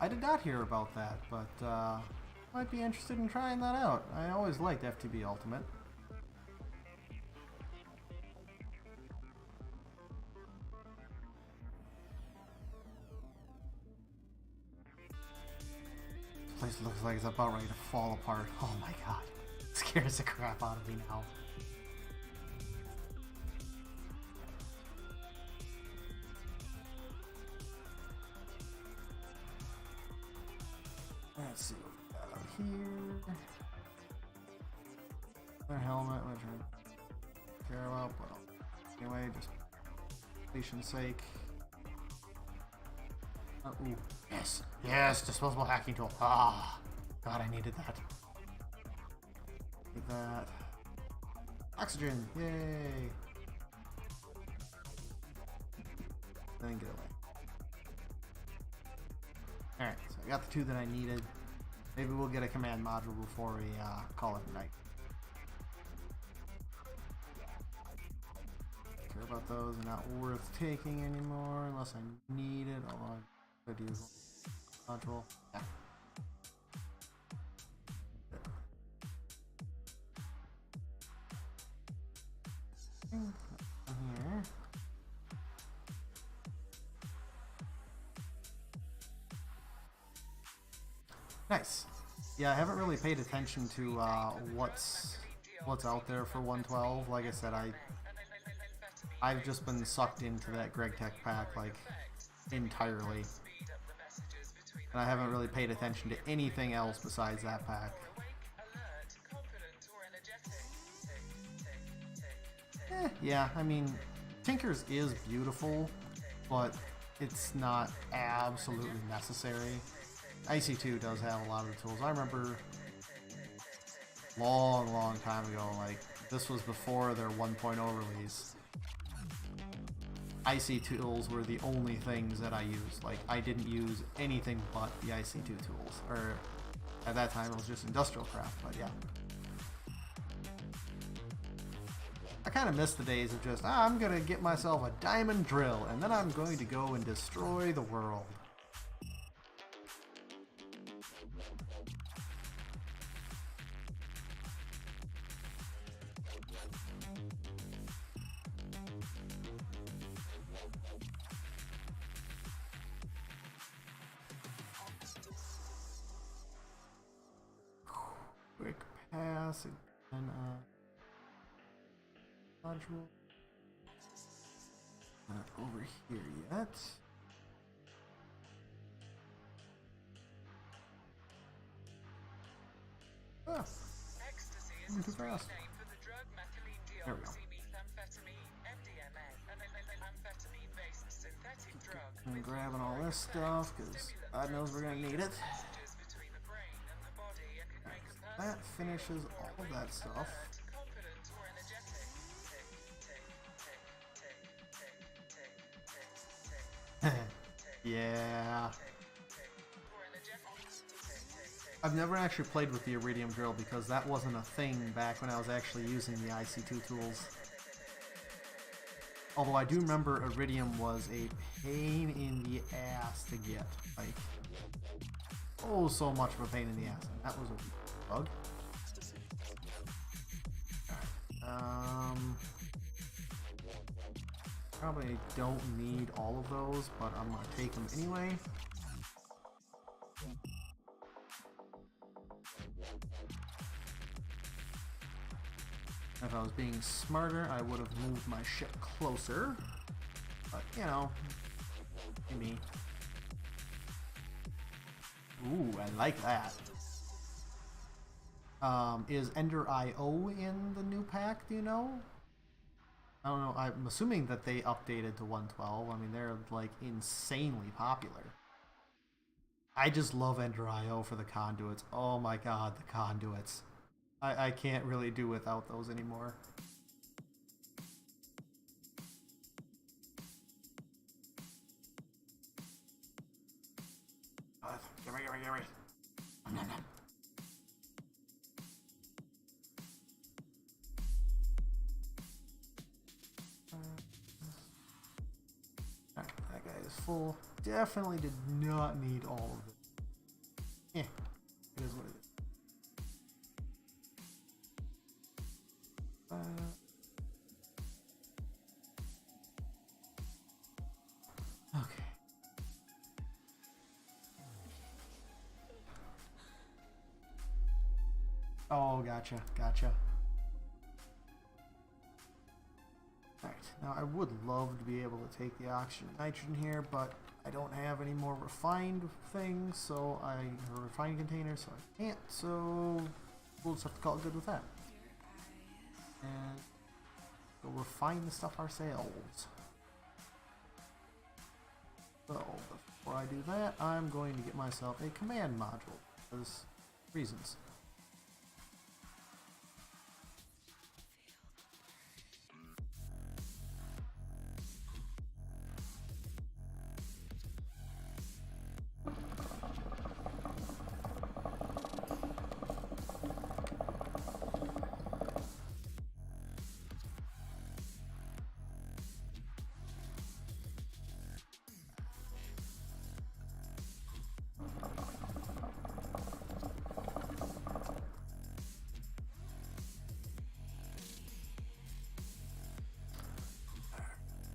I did not hear about that, but might be interested in trying that out. I always liked FTB Ultimate. place looks like it's about ready to fall apart. Oh my god. It scares the crap out of me now. Let's see what we got out here. Their helmet, which I care about, but anyway, just completion's sake. Ooh, yes, yes, disposable hacking tool. Ah, God, I needed that. Need that. Oxygen, yay! Then get away. Alright, so I got the 2 that I needed. Maybe we'll get a command module before we call it a night. Care about those, they're not worth taking anymore unless I need it, although I could use a module. Yeah. Here. Nice. Yeah, I haven't really paid attention to what's out there for 112. Like I said, I've just been sucked into that Greg Tech pack like entirely, and I haven't really paid attention to anything else besides that pack. Yeah, I mean, Tinker's is beautiful, but it's not absolutely necessary. IC2 does have a lot of the tools. I remember long time ago, like this was before their 1.0 release. IC tools were the only things that I used. Like I didn't use anything but the IC2 tools. Or at that time it was just industrial craft, but yeah. I kind of miss the days of just, I'm gonna get myself a diamond drill and then I'm going to go and destroy the world. Quick pass and module. Not over here yet. Ah, moving too fast. There we go. I'm grabbing all this stuff because God knows we're gonna need it. That finishes all of that stuff. Yeah. I've never actually played with the Iridium drill because that wasn't a thing back when I was actually using the IC2 tools. Although I do remember Iridium was a pain in the ass to get. Like, oh, so much of a pain in the ass. And that was a bug. Alright. Probably don't need all of those, but I'm gonna take them anyway. If I was being smarter, I would have moved my ship closer. But, you know, me. Ooh, I like that. Is Ender IO in the new pack, do you know? I don't know, I'm assuming that they updated to 112. I mean, they're, like, insanely popular. I just love Ender IO for the conduits. Oh my god, the conduits. I can't really do without those anymore. Give me. Nom, nom, nom. Alright, that guy is full. Definitely did not need all of it. It is what it is. Okay. Oh, gotcha, gotcha. Alright, now I would love to be able to take the oxygen and nitrogen here, but I don't have any more refined things, so or refined containers, so I can't, so we'll just have to call it good with that. And we'll refine the stuff ourselves. So, before I do that, I'm going to get myself a command module, for reasons.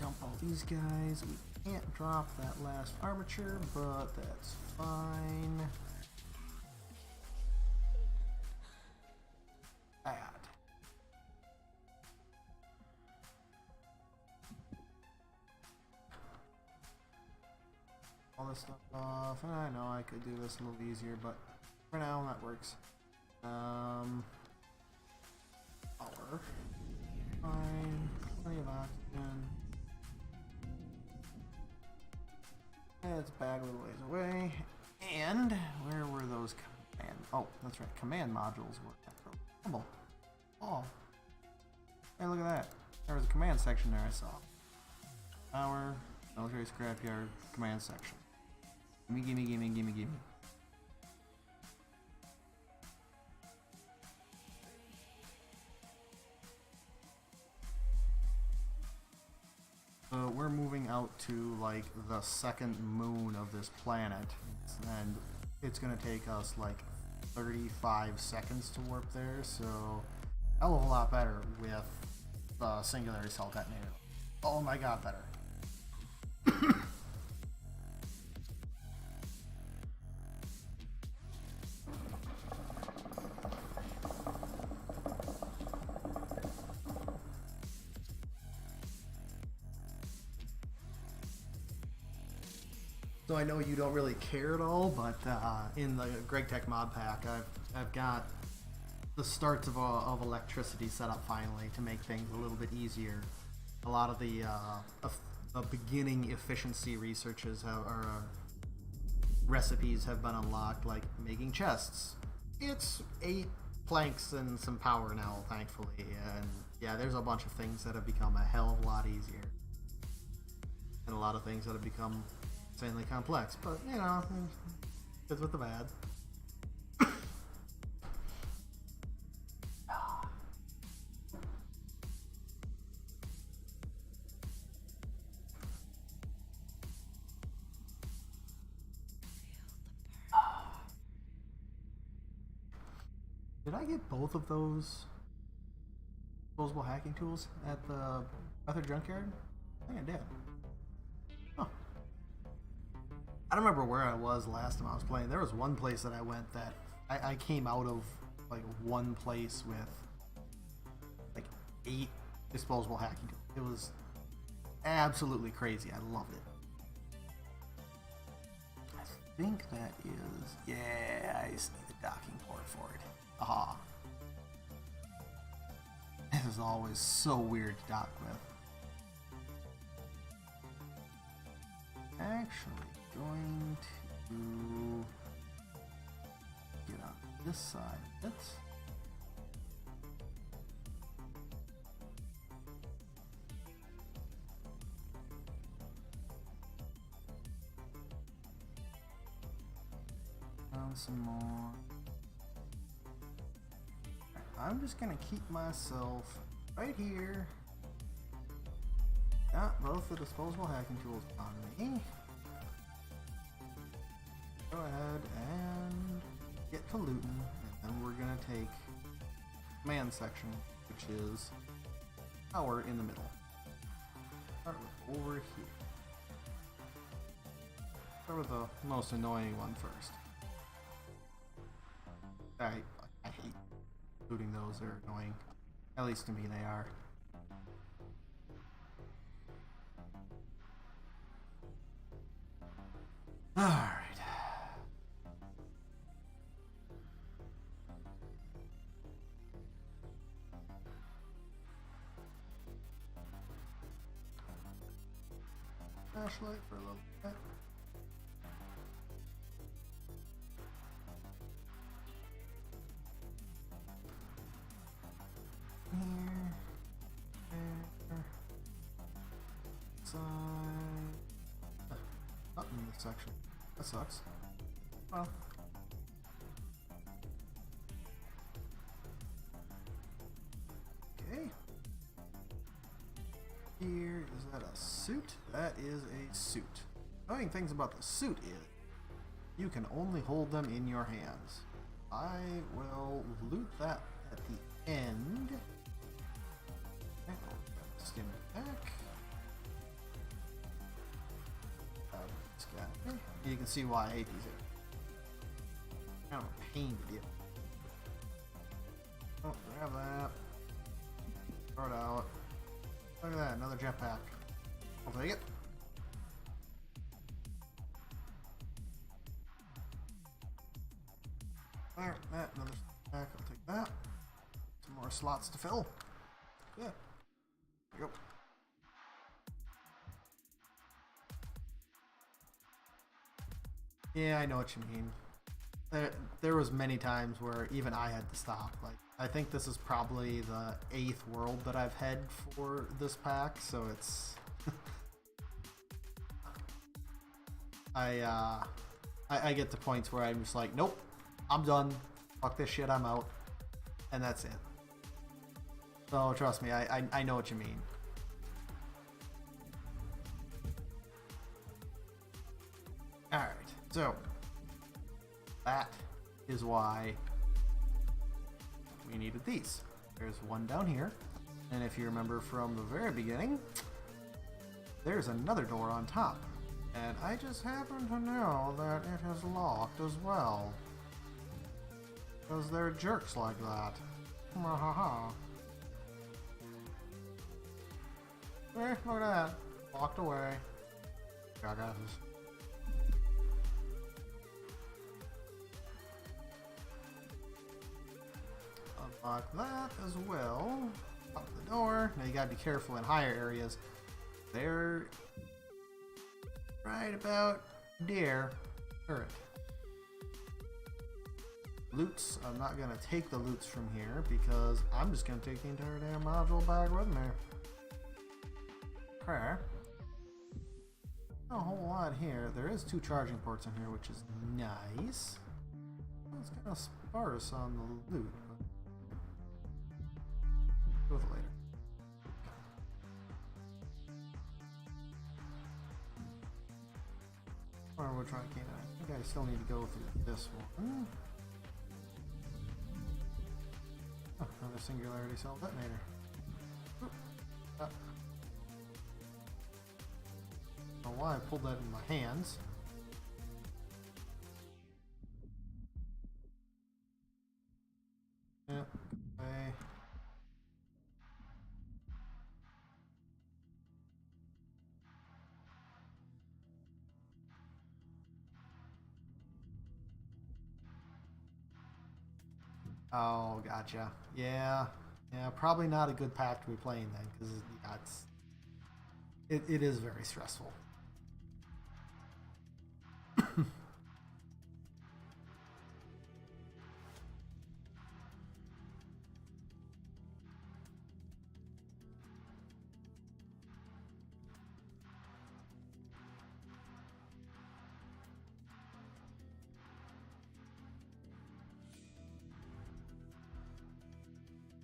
Dump all these guys. We can't drop that last armature, but that's fine. Add. All this stuff off. And I know I could do this a little easier, but for now that works. Power. Fine. Plenty of oxygen. It's back a little ways away. And where were those command? Oh, that's right. Command modules were available. Oh, hey, look at that. There was a command section there I saw. Power, military scrapyard, command section. Gimme, gimme, gimme, gimme, gimme. We're moving out to like the second moon of this planet, and it's gonna take us like 35 seconds to warp there, so a hell of a lot better with the singularity cell detonator. Oh my god, better. So I know you don't really care at all, but in the Greg Tech mod pack, I've got the starts of electricity set up finally to make things a little bit easier. A lot of the beginning efficiency researches recipes have been unlocked, like making chests. It's 8 planks and some power now, thankfully, and yeah, there's a bunch of things that have become a hell of a lot easier, and a lot of things that have become insanely complex, but you know, good with the bad. Did I get both of those disposable hacking tools at the other junkyard? I think I did. Huh. I don't remember where I was last time I was playing. There was one place that I went that I came out of like one place with like 8 disposable hacking tools. It was absolutely crazy. I loved it. I think that is... Yeah, I just need the docking port for it. Aha. This is always so weird to dock with. Actually, going to get on this side of it. Down some more. I'm just gonna keep myself right here. Got both the disposable hacking tools on me. Go ahead and get to looting, and then we're gonna take command section, which is power in the middle. Start with over here. Start with the most annoying one first. I hate Including those, they're annoying. At least to me, they are. Alright. Flashlight for a little bit. Here. There. Side. Not in this section. That sucks. Well. Okay. Here, is that a suit? That is a suit. Annoying things about the suit is you can only hold them in your hands. I will loot that at the end. Okay, I'll stim it back. This guy. You can see why I hate these. Kind of a pain to deal. Oh, grab that. Throw it out. Look at that, another jetpack. I'll take it. There, that, another jetpack, I'll take that. Some more slots to fill. Yeah. There you go. Yeah, I know what you mean. There was many times where even I had to stop. Like, I think this is probably the 8th world that I've had for this pack, so it's I get to points where I'm just like, nope, I'm done. Fuck this shit, I'm out. And that's it. So trust me, I know what you mean. Alright, so that is why we needed these. There's one down here, and if you remember from the very beginning, there's another door on top. And I just happen to know that it is locked as well. Because they're jerks like that. Ha. Look at that. Locked away. Jackasses. Unlock that as well. Up the door. Now you gotta be careful in higher areas. They're right about there. Turret. Loots. I'm not gonna take the loots from here because I'm just gonna take the entire damn module back with me. Okay. Not a whole lot here. There is 2 charging ports in here, which is nice. It's kind of sparse on the loot. Go with it later. Or we'll try again. I think I still need to go through this one. Oh, another singularity cell detonator. Oop. I don't know why I pulled that in my hands. Yeah. Okay. Oh, gotcha. Yeah, probably not a good pack to be playing then, because yeah, it is very stressful.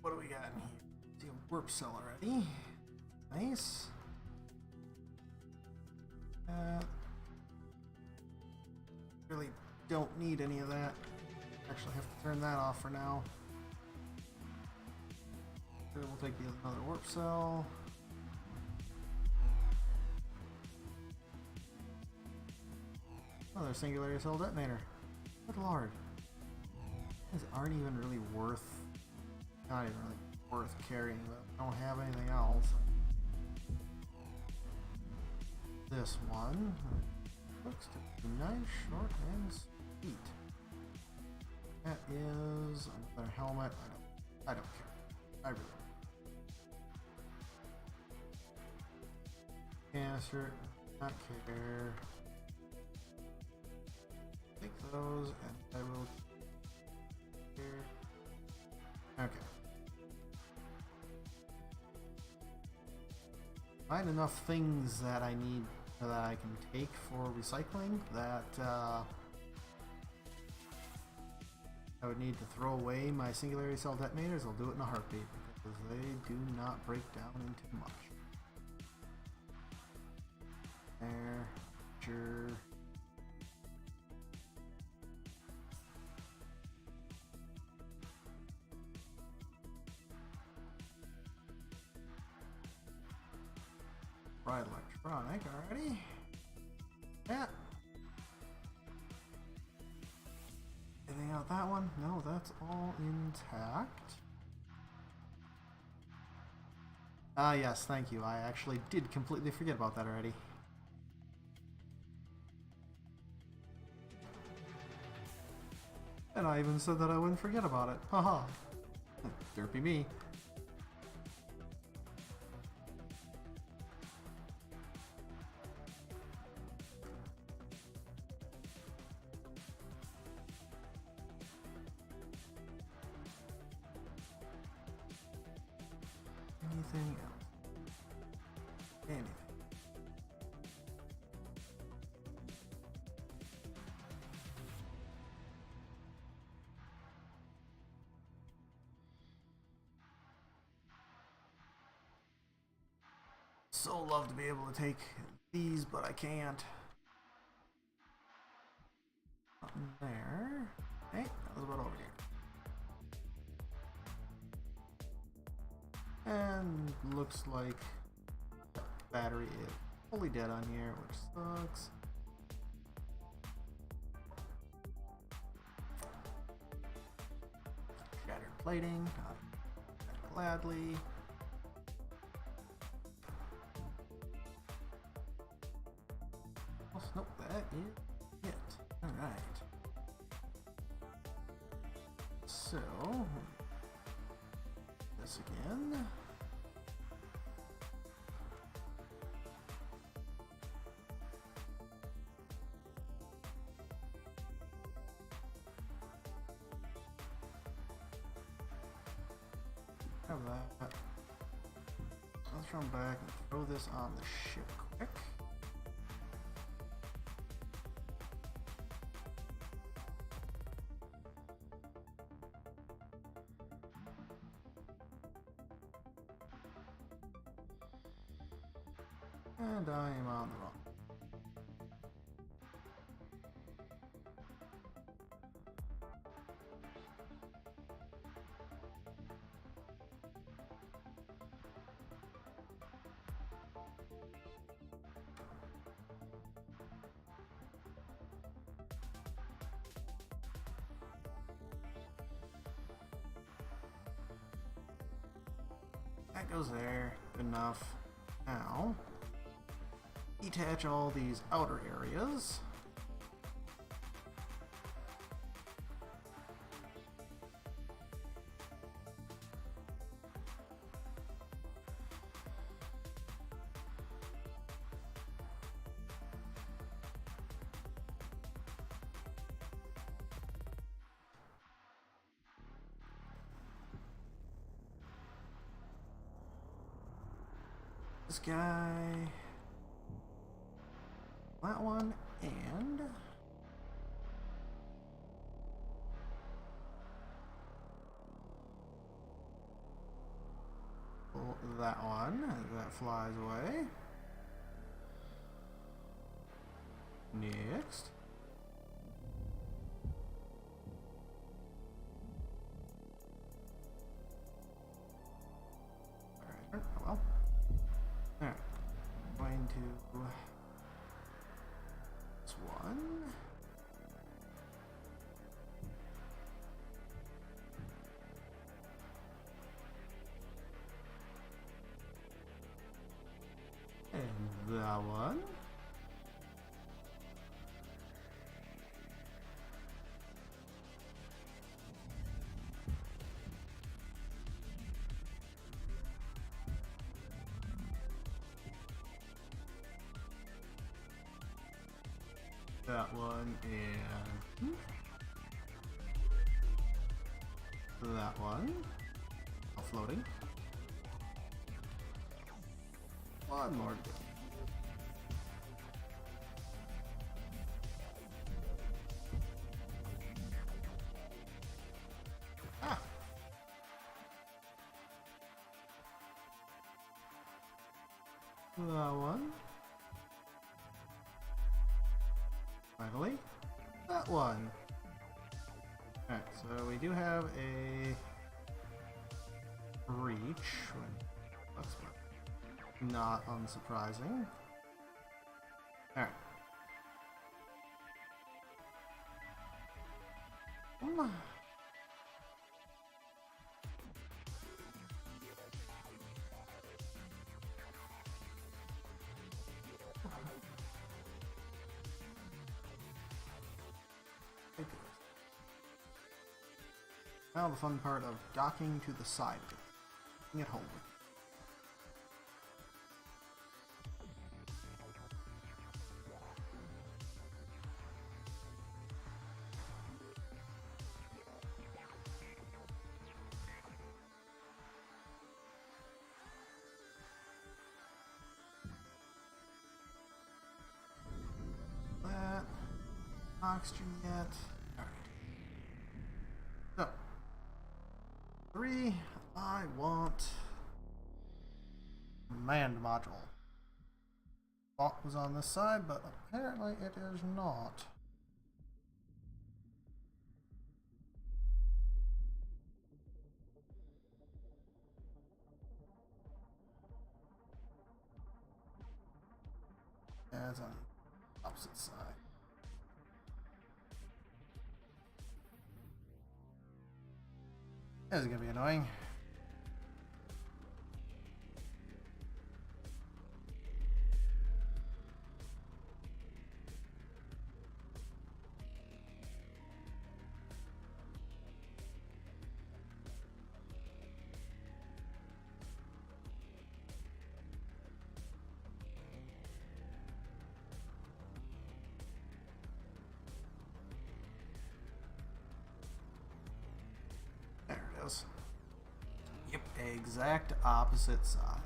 What do we got in here? See a warp cell already. Nice. Really don't need any of that. Actually have to turn that off for now. Sure, we'll take another warp cell. Another singularity cell detonator. Good lord. These aren't even really worth not even really worth carrying, but I don't have anything else. This one looks to be nice, short, and sweet. That is another helmet. I don't care. I really don't. Canister, not care. Take those, and I will. Here. Okay. Find enough things that I need that I can take for recycling that I would need to throw away my singularity cell detonators. I'll do it in a heartbeat because they do not break down into much. There, sure. Right, electronic already. Yeah. Anything out that one? No, that's all intact. Ah, yes, thank you. I actually did completely forget about that already. And I even said that I wouldn't forget about it. Haha. Derpy me. Anything else? Anything. So love to be able to take these, but I can't. Nothing there. Hey, that was about over here. And looks like the battery is fully dead on here, which sucks. Shattered plating, gladly. Nope, that is it. Alright. So, this again. Have that. Let's run back and throw this on the ship quick. And I am on the run. That goes there. Good enough. Now, detach all these outer areas. This guy, that one, and that one as that flies away. Next. Alright, oh well. Alright, going to this one. That one and that one. All floating. One more to go. Ah. That one. Finally, that one. Alright, so we do have a breach. That's not unsurprising. Alright. Now the fun part of docking to the side of it. Taking it home with you. That oxygen yet. Alright. So 3, I want command module. Thought was on this side, but apparently it is not. As on the opposite side. This is gonna be annoying. There it is. Yep, exact opposite side.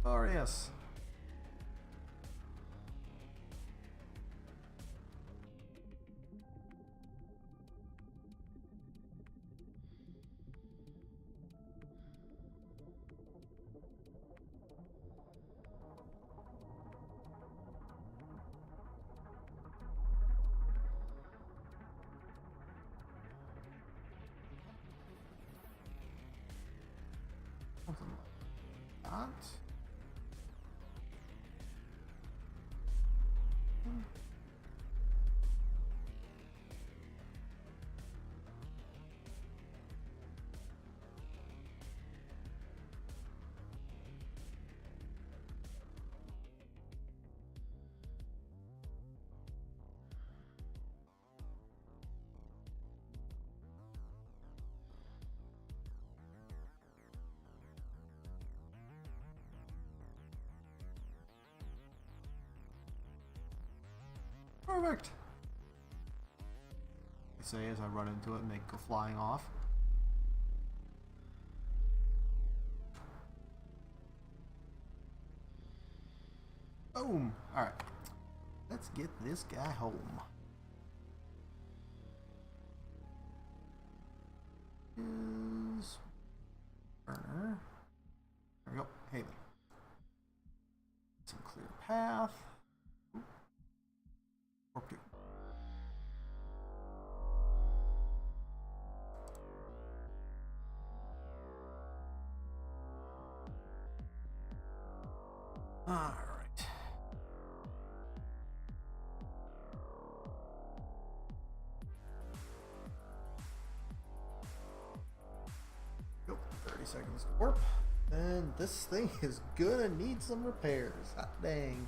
Glorious. Something like that. Perfect. I say as I run into it and they go flying off. Boom. All right. Let's get this guy home. Is burner. There we go. Haven. Some clear path. Warp 2. All right. Go. 30 seconds to warp. And this thing is gonna need some repairs. Hot dang.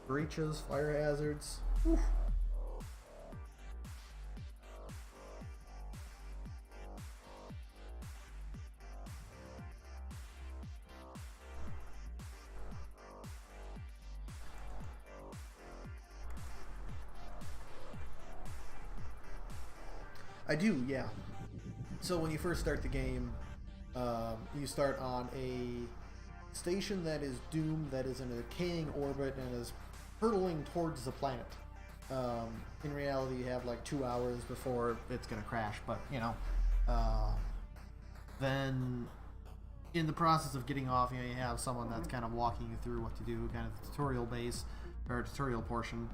Breaches, fire hazards. Whew. I do, yeah. So when you first start the game, you start on a station that is doomed, that is in a decaying orbit and is hurtling towards the planet. In reality, you have like 2 hours before it's gonna crash, but you know, then in the process of getting off, you know, you have someone that's kind of walking you through what to do, kind of the tutorial base or tutorial portion.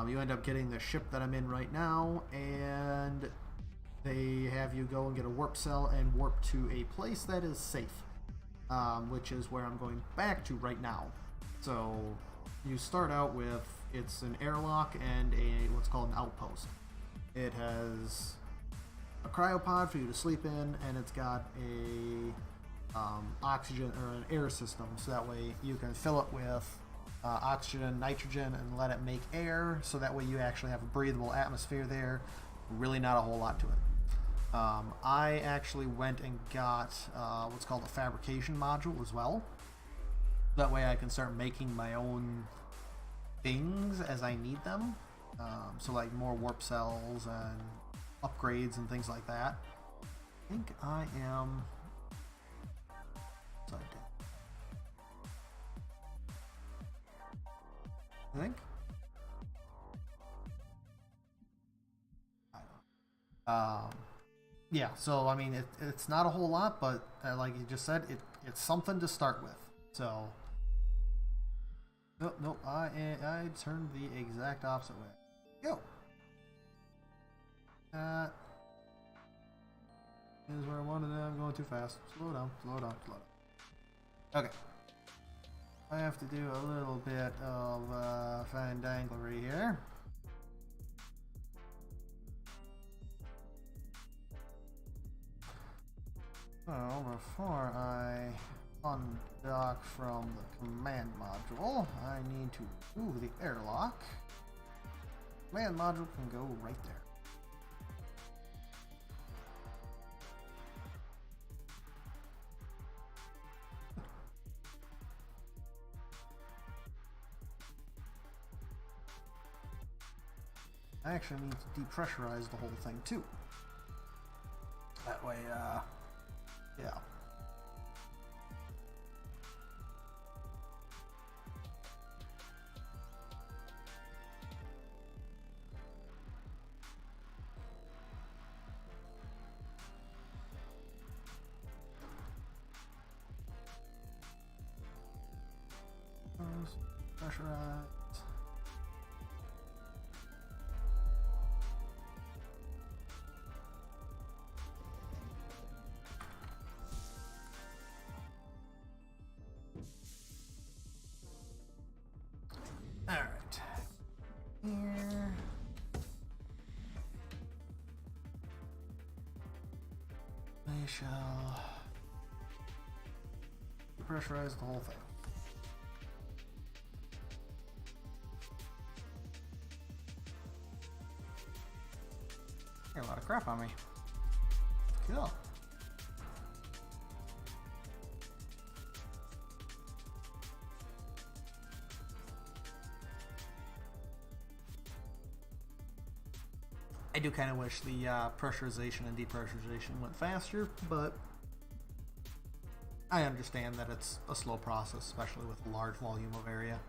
You end up getting the ship that I'm in right now, and they have you go and get a warp cell and warp to a place that is safe, which is where I'm going back to right now. So you start out with, it's an airlock and a what's called an outpost. It has a cryopod for you to sleep in, and it's got a oxygen or an air system, so that way you can fill it with oxygen, nitrogen, and let it make air, so that way you actually have a breathable atmosphere there. Really not a whole lot to it. I actually went and got what's called a fabrication module as well. That way I can start making my own things as I need them. So like more warp cells and upgrades and things like that. I think I am... I think. Yeah, so I mean, it's not a whole lot, but like you just said, it's something to start with. So, nope, I turned the exact opposite way. Go. That is where I wanted to. I'm going too fast. Slow down, slow down, slow down. Okay. I have to do a little bit of findanglery here. So before I undock from the command module, I need to remove the airlock. Command module can go right there. I actually need to depressurize the whole thing too. That way, yeah. Pressurize. Alright. Here. I shall pressurize the whole thing. Got a lot of crap on me. Cool. I do kind of wish the pressurization and depressurization went faster, but I understand that it's a slow process, especially with a large volume of area.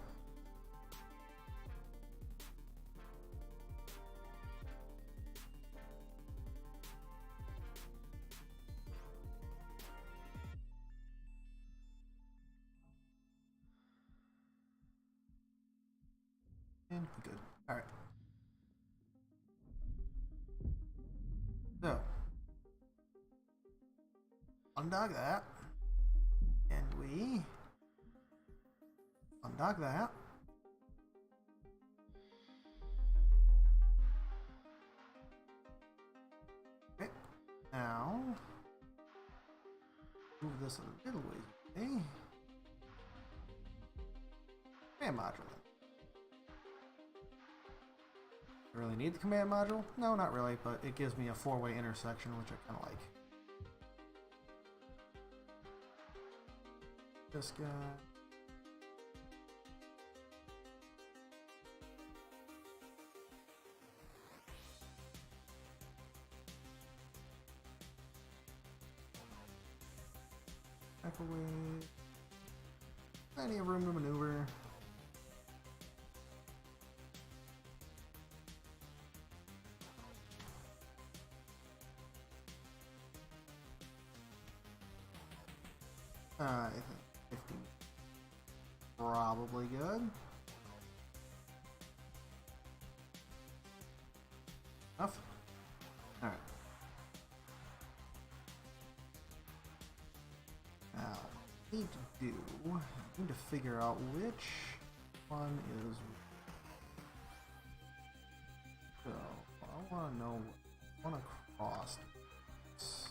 And good. All right. So, undock that, and we undock that. Okay, now move this a little ways. Okay, command module. Really need the command module? No, not really, but it gives me a four-way intersection, which I kind of like. This guy. Back away. Plenty of room to maneuver. I think 50. Probably good. Enough? Alright. Now, need to figure out which one is. So, I want to know. I want to cross this.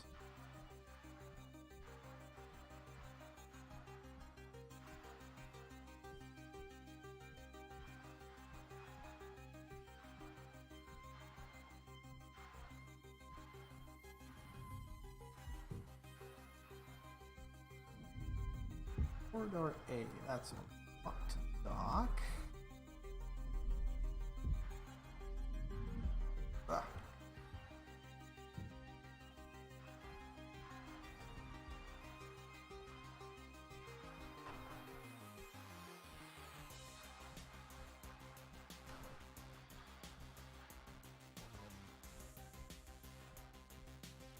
Corridor A, that's a lot to dock. Ah.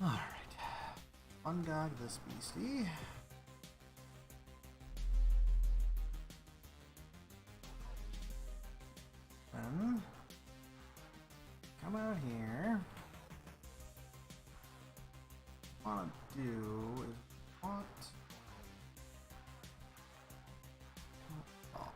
Alright. Undog this beastie. Come out here. What I want to do is want up.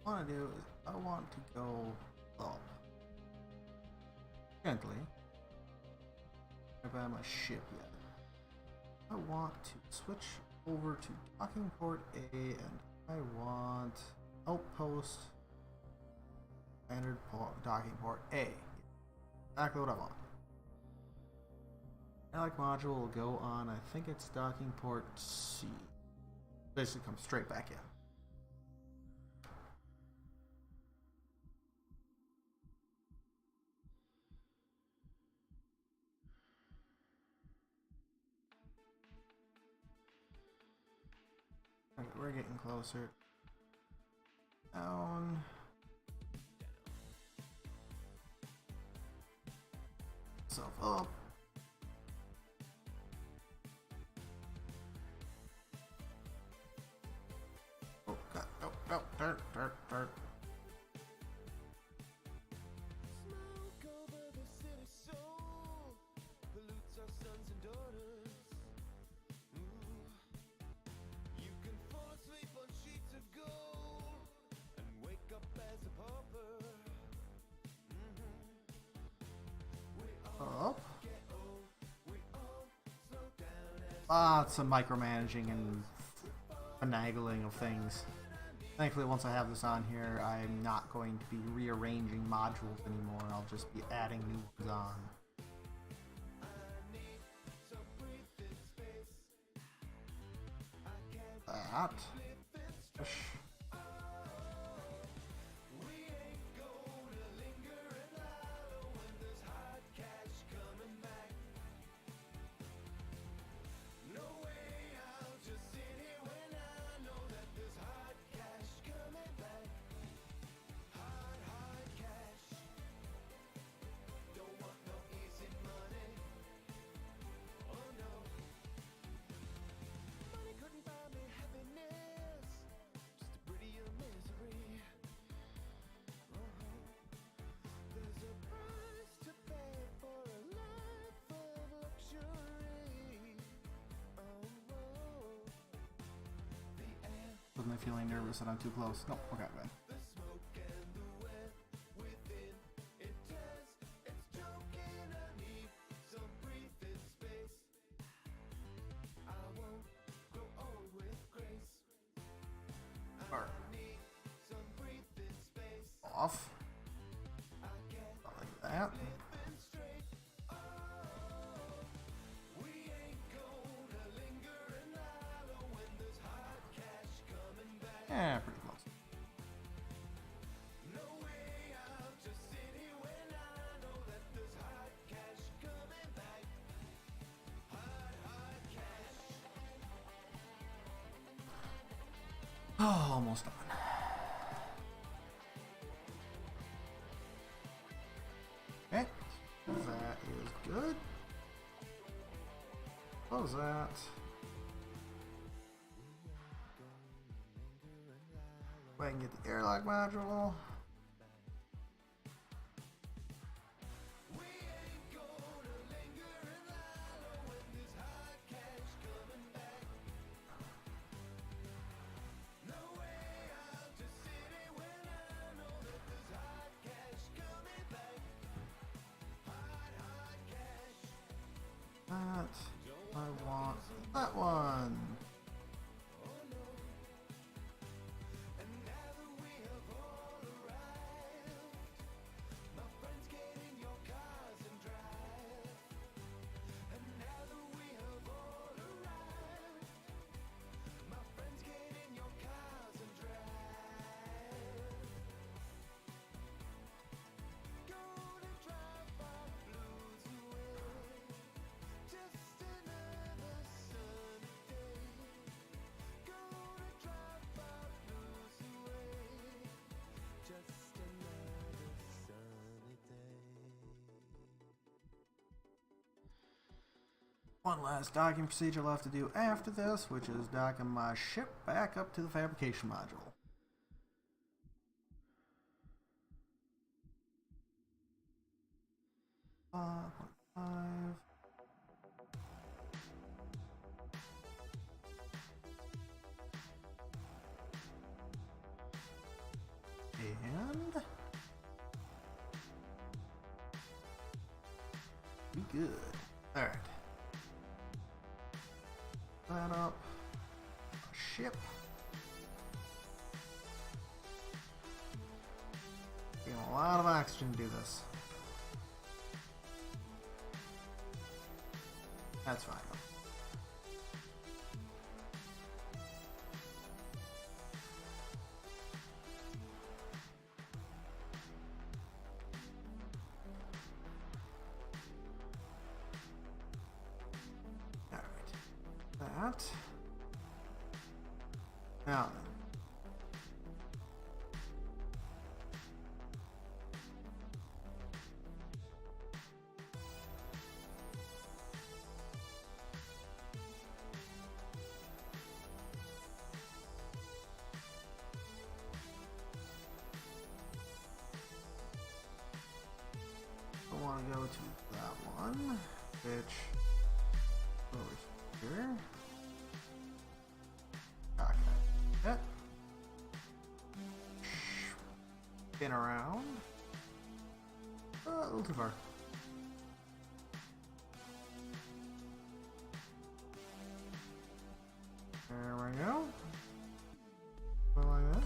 What I want to do is I want to go up gently. If I have my ship yet, I want to switch over to docking port A, and I want outpost standard docking port A. Exactly what I want. Allic module will go on. I think it's docking port C. Basically, comes straight back in. Okay, we're getting closer. Down. Self up. Oh god, no, dirt. Smoke over the city soul, pollutes our sons and daughters. You can fall asleep on sheets of gold and wake up as a pauper. We all Up. get old, we all slow down as Lots of micromanaging and finagling of things. Thankfully, once I have this on here, I'm not going to be rearranging modules anymore. I'll just be adding new ones on. That. Push. Wasn't I feeling nervous that I'm too close? Nope, okay, good. Off. Oh, almost done. Okay, that is good. Close that. Go ahead and get the airlock module. That. I want that one. One last docking procedure left to do after this, which is docking my ship back up to the fabrication module. Five. And we good. All right. That up. Ship. Getting a lot of oxygen to do this. That's fine. That. Now then. I want to go to that one, which over here. Yep. Spin around. A little too far. There we go. Go like this.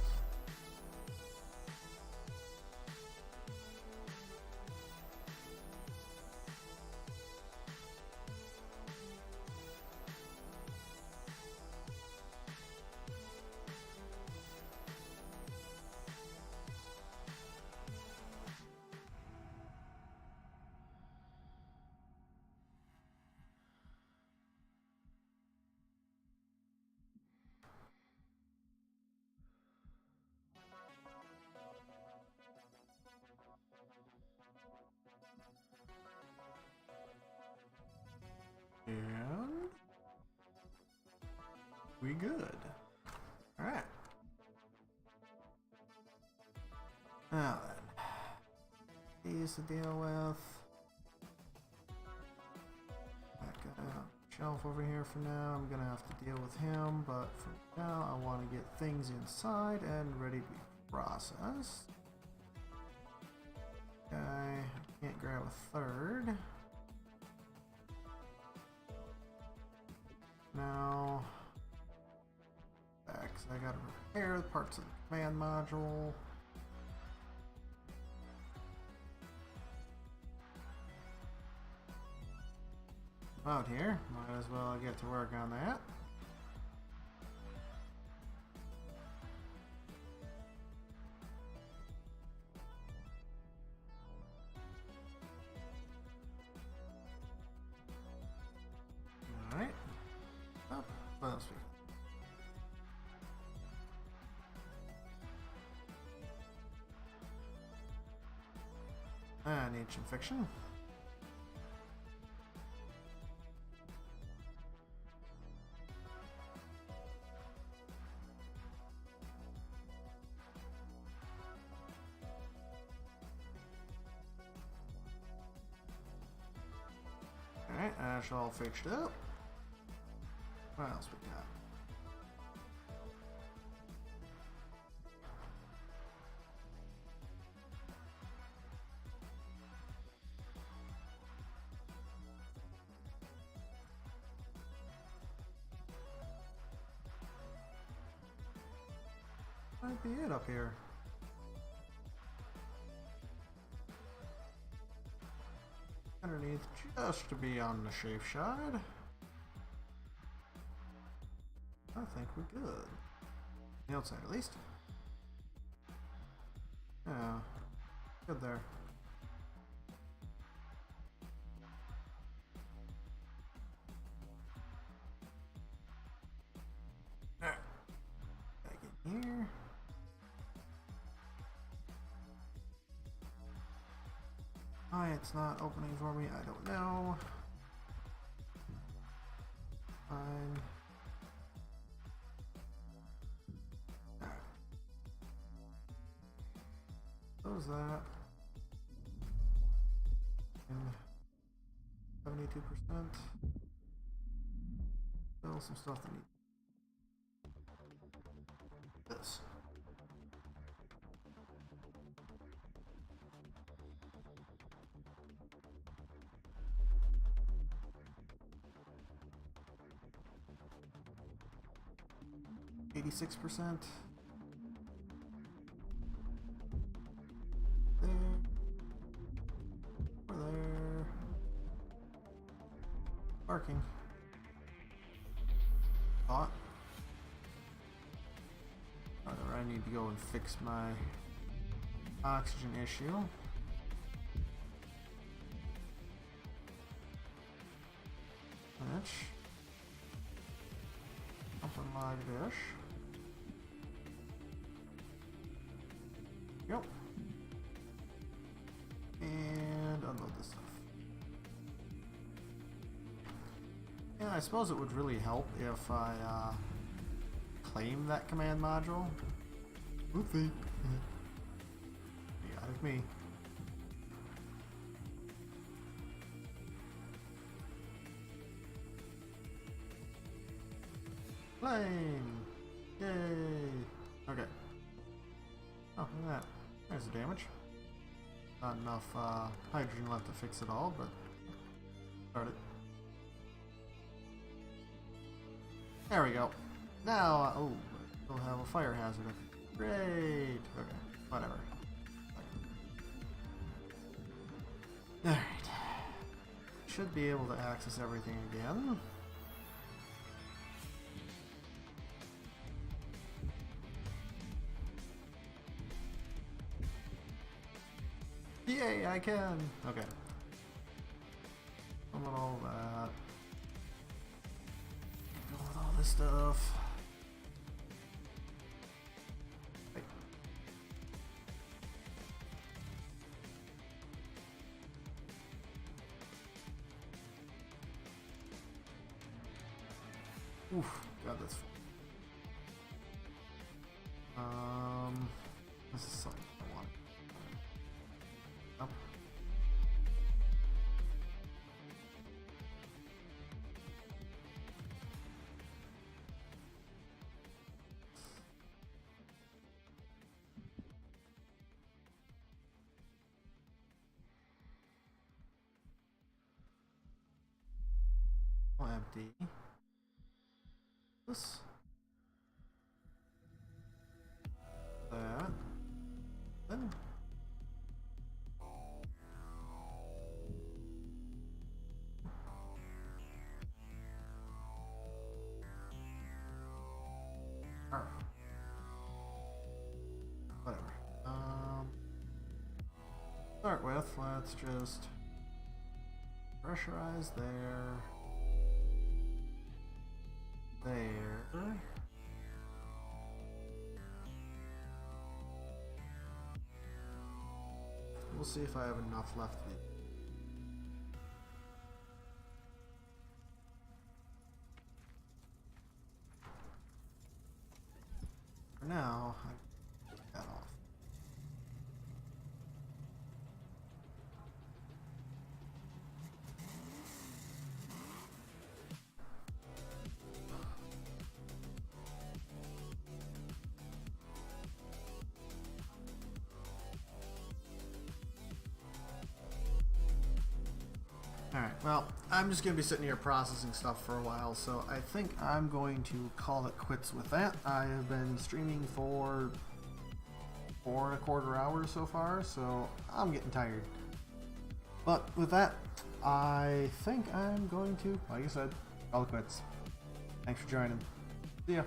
And we good. All right. Now then, these to deal with. Back up shelf over here for now. I'm gonna have to deal with him, but for now, I want to get things inside and ready to be processed. Okay, I can't grab a third. Now, back, so I gotta repair the parts of the command module. Out here, might as well get to work on that. Alright. Oh, what else we got? manage infection. Alright, that's all fixed up. What else we got? Might be it up here. Underneath, just to be on the safe side. I think we're good. The outside, at least. Yeah, good there. Alright, back in here. Why it's not opening for me, I don't know. Fine. Alright. Close that. And 72%. Still some stuff that needs this. .86%. There. Over there. Parking. Thought. Whatever, I need to go and fix my oxygen issue. Which. Something like this. Yep. And unload this stuff. Yeah, I suppose it would really help if I claim that command module. Oopsie. Be out of me. Claim! Yay! Okay. Oh, look at that. There's the damage. Not enough hydrogen left to fix it all, but start it. There we go. Now, oh, we'll have a fire hazard. Great. Okay, whatever. Alright. Should be able to access everything again. Yay, I can! Okay. Come on, all that. Go with all this stuff. Hey. Oof, God, that's full. This is something I want. Up. Empty. This. That. Then. Alright. Whatever. Start with, let's just pressurize there. There. We'll see if I have enough left. For now, I take that off. Alright, well, I'm just going to be sitting here processing stuff for a while, so I think I'm going to call it quits with that. I have been streaming for 4.25 hours so far, so I'm getting tired. But with that, I think I'm going to, like I said, call it quits. Thanks for joining. See ya.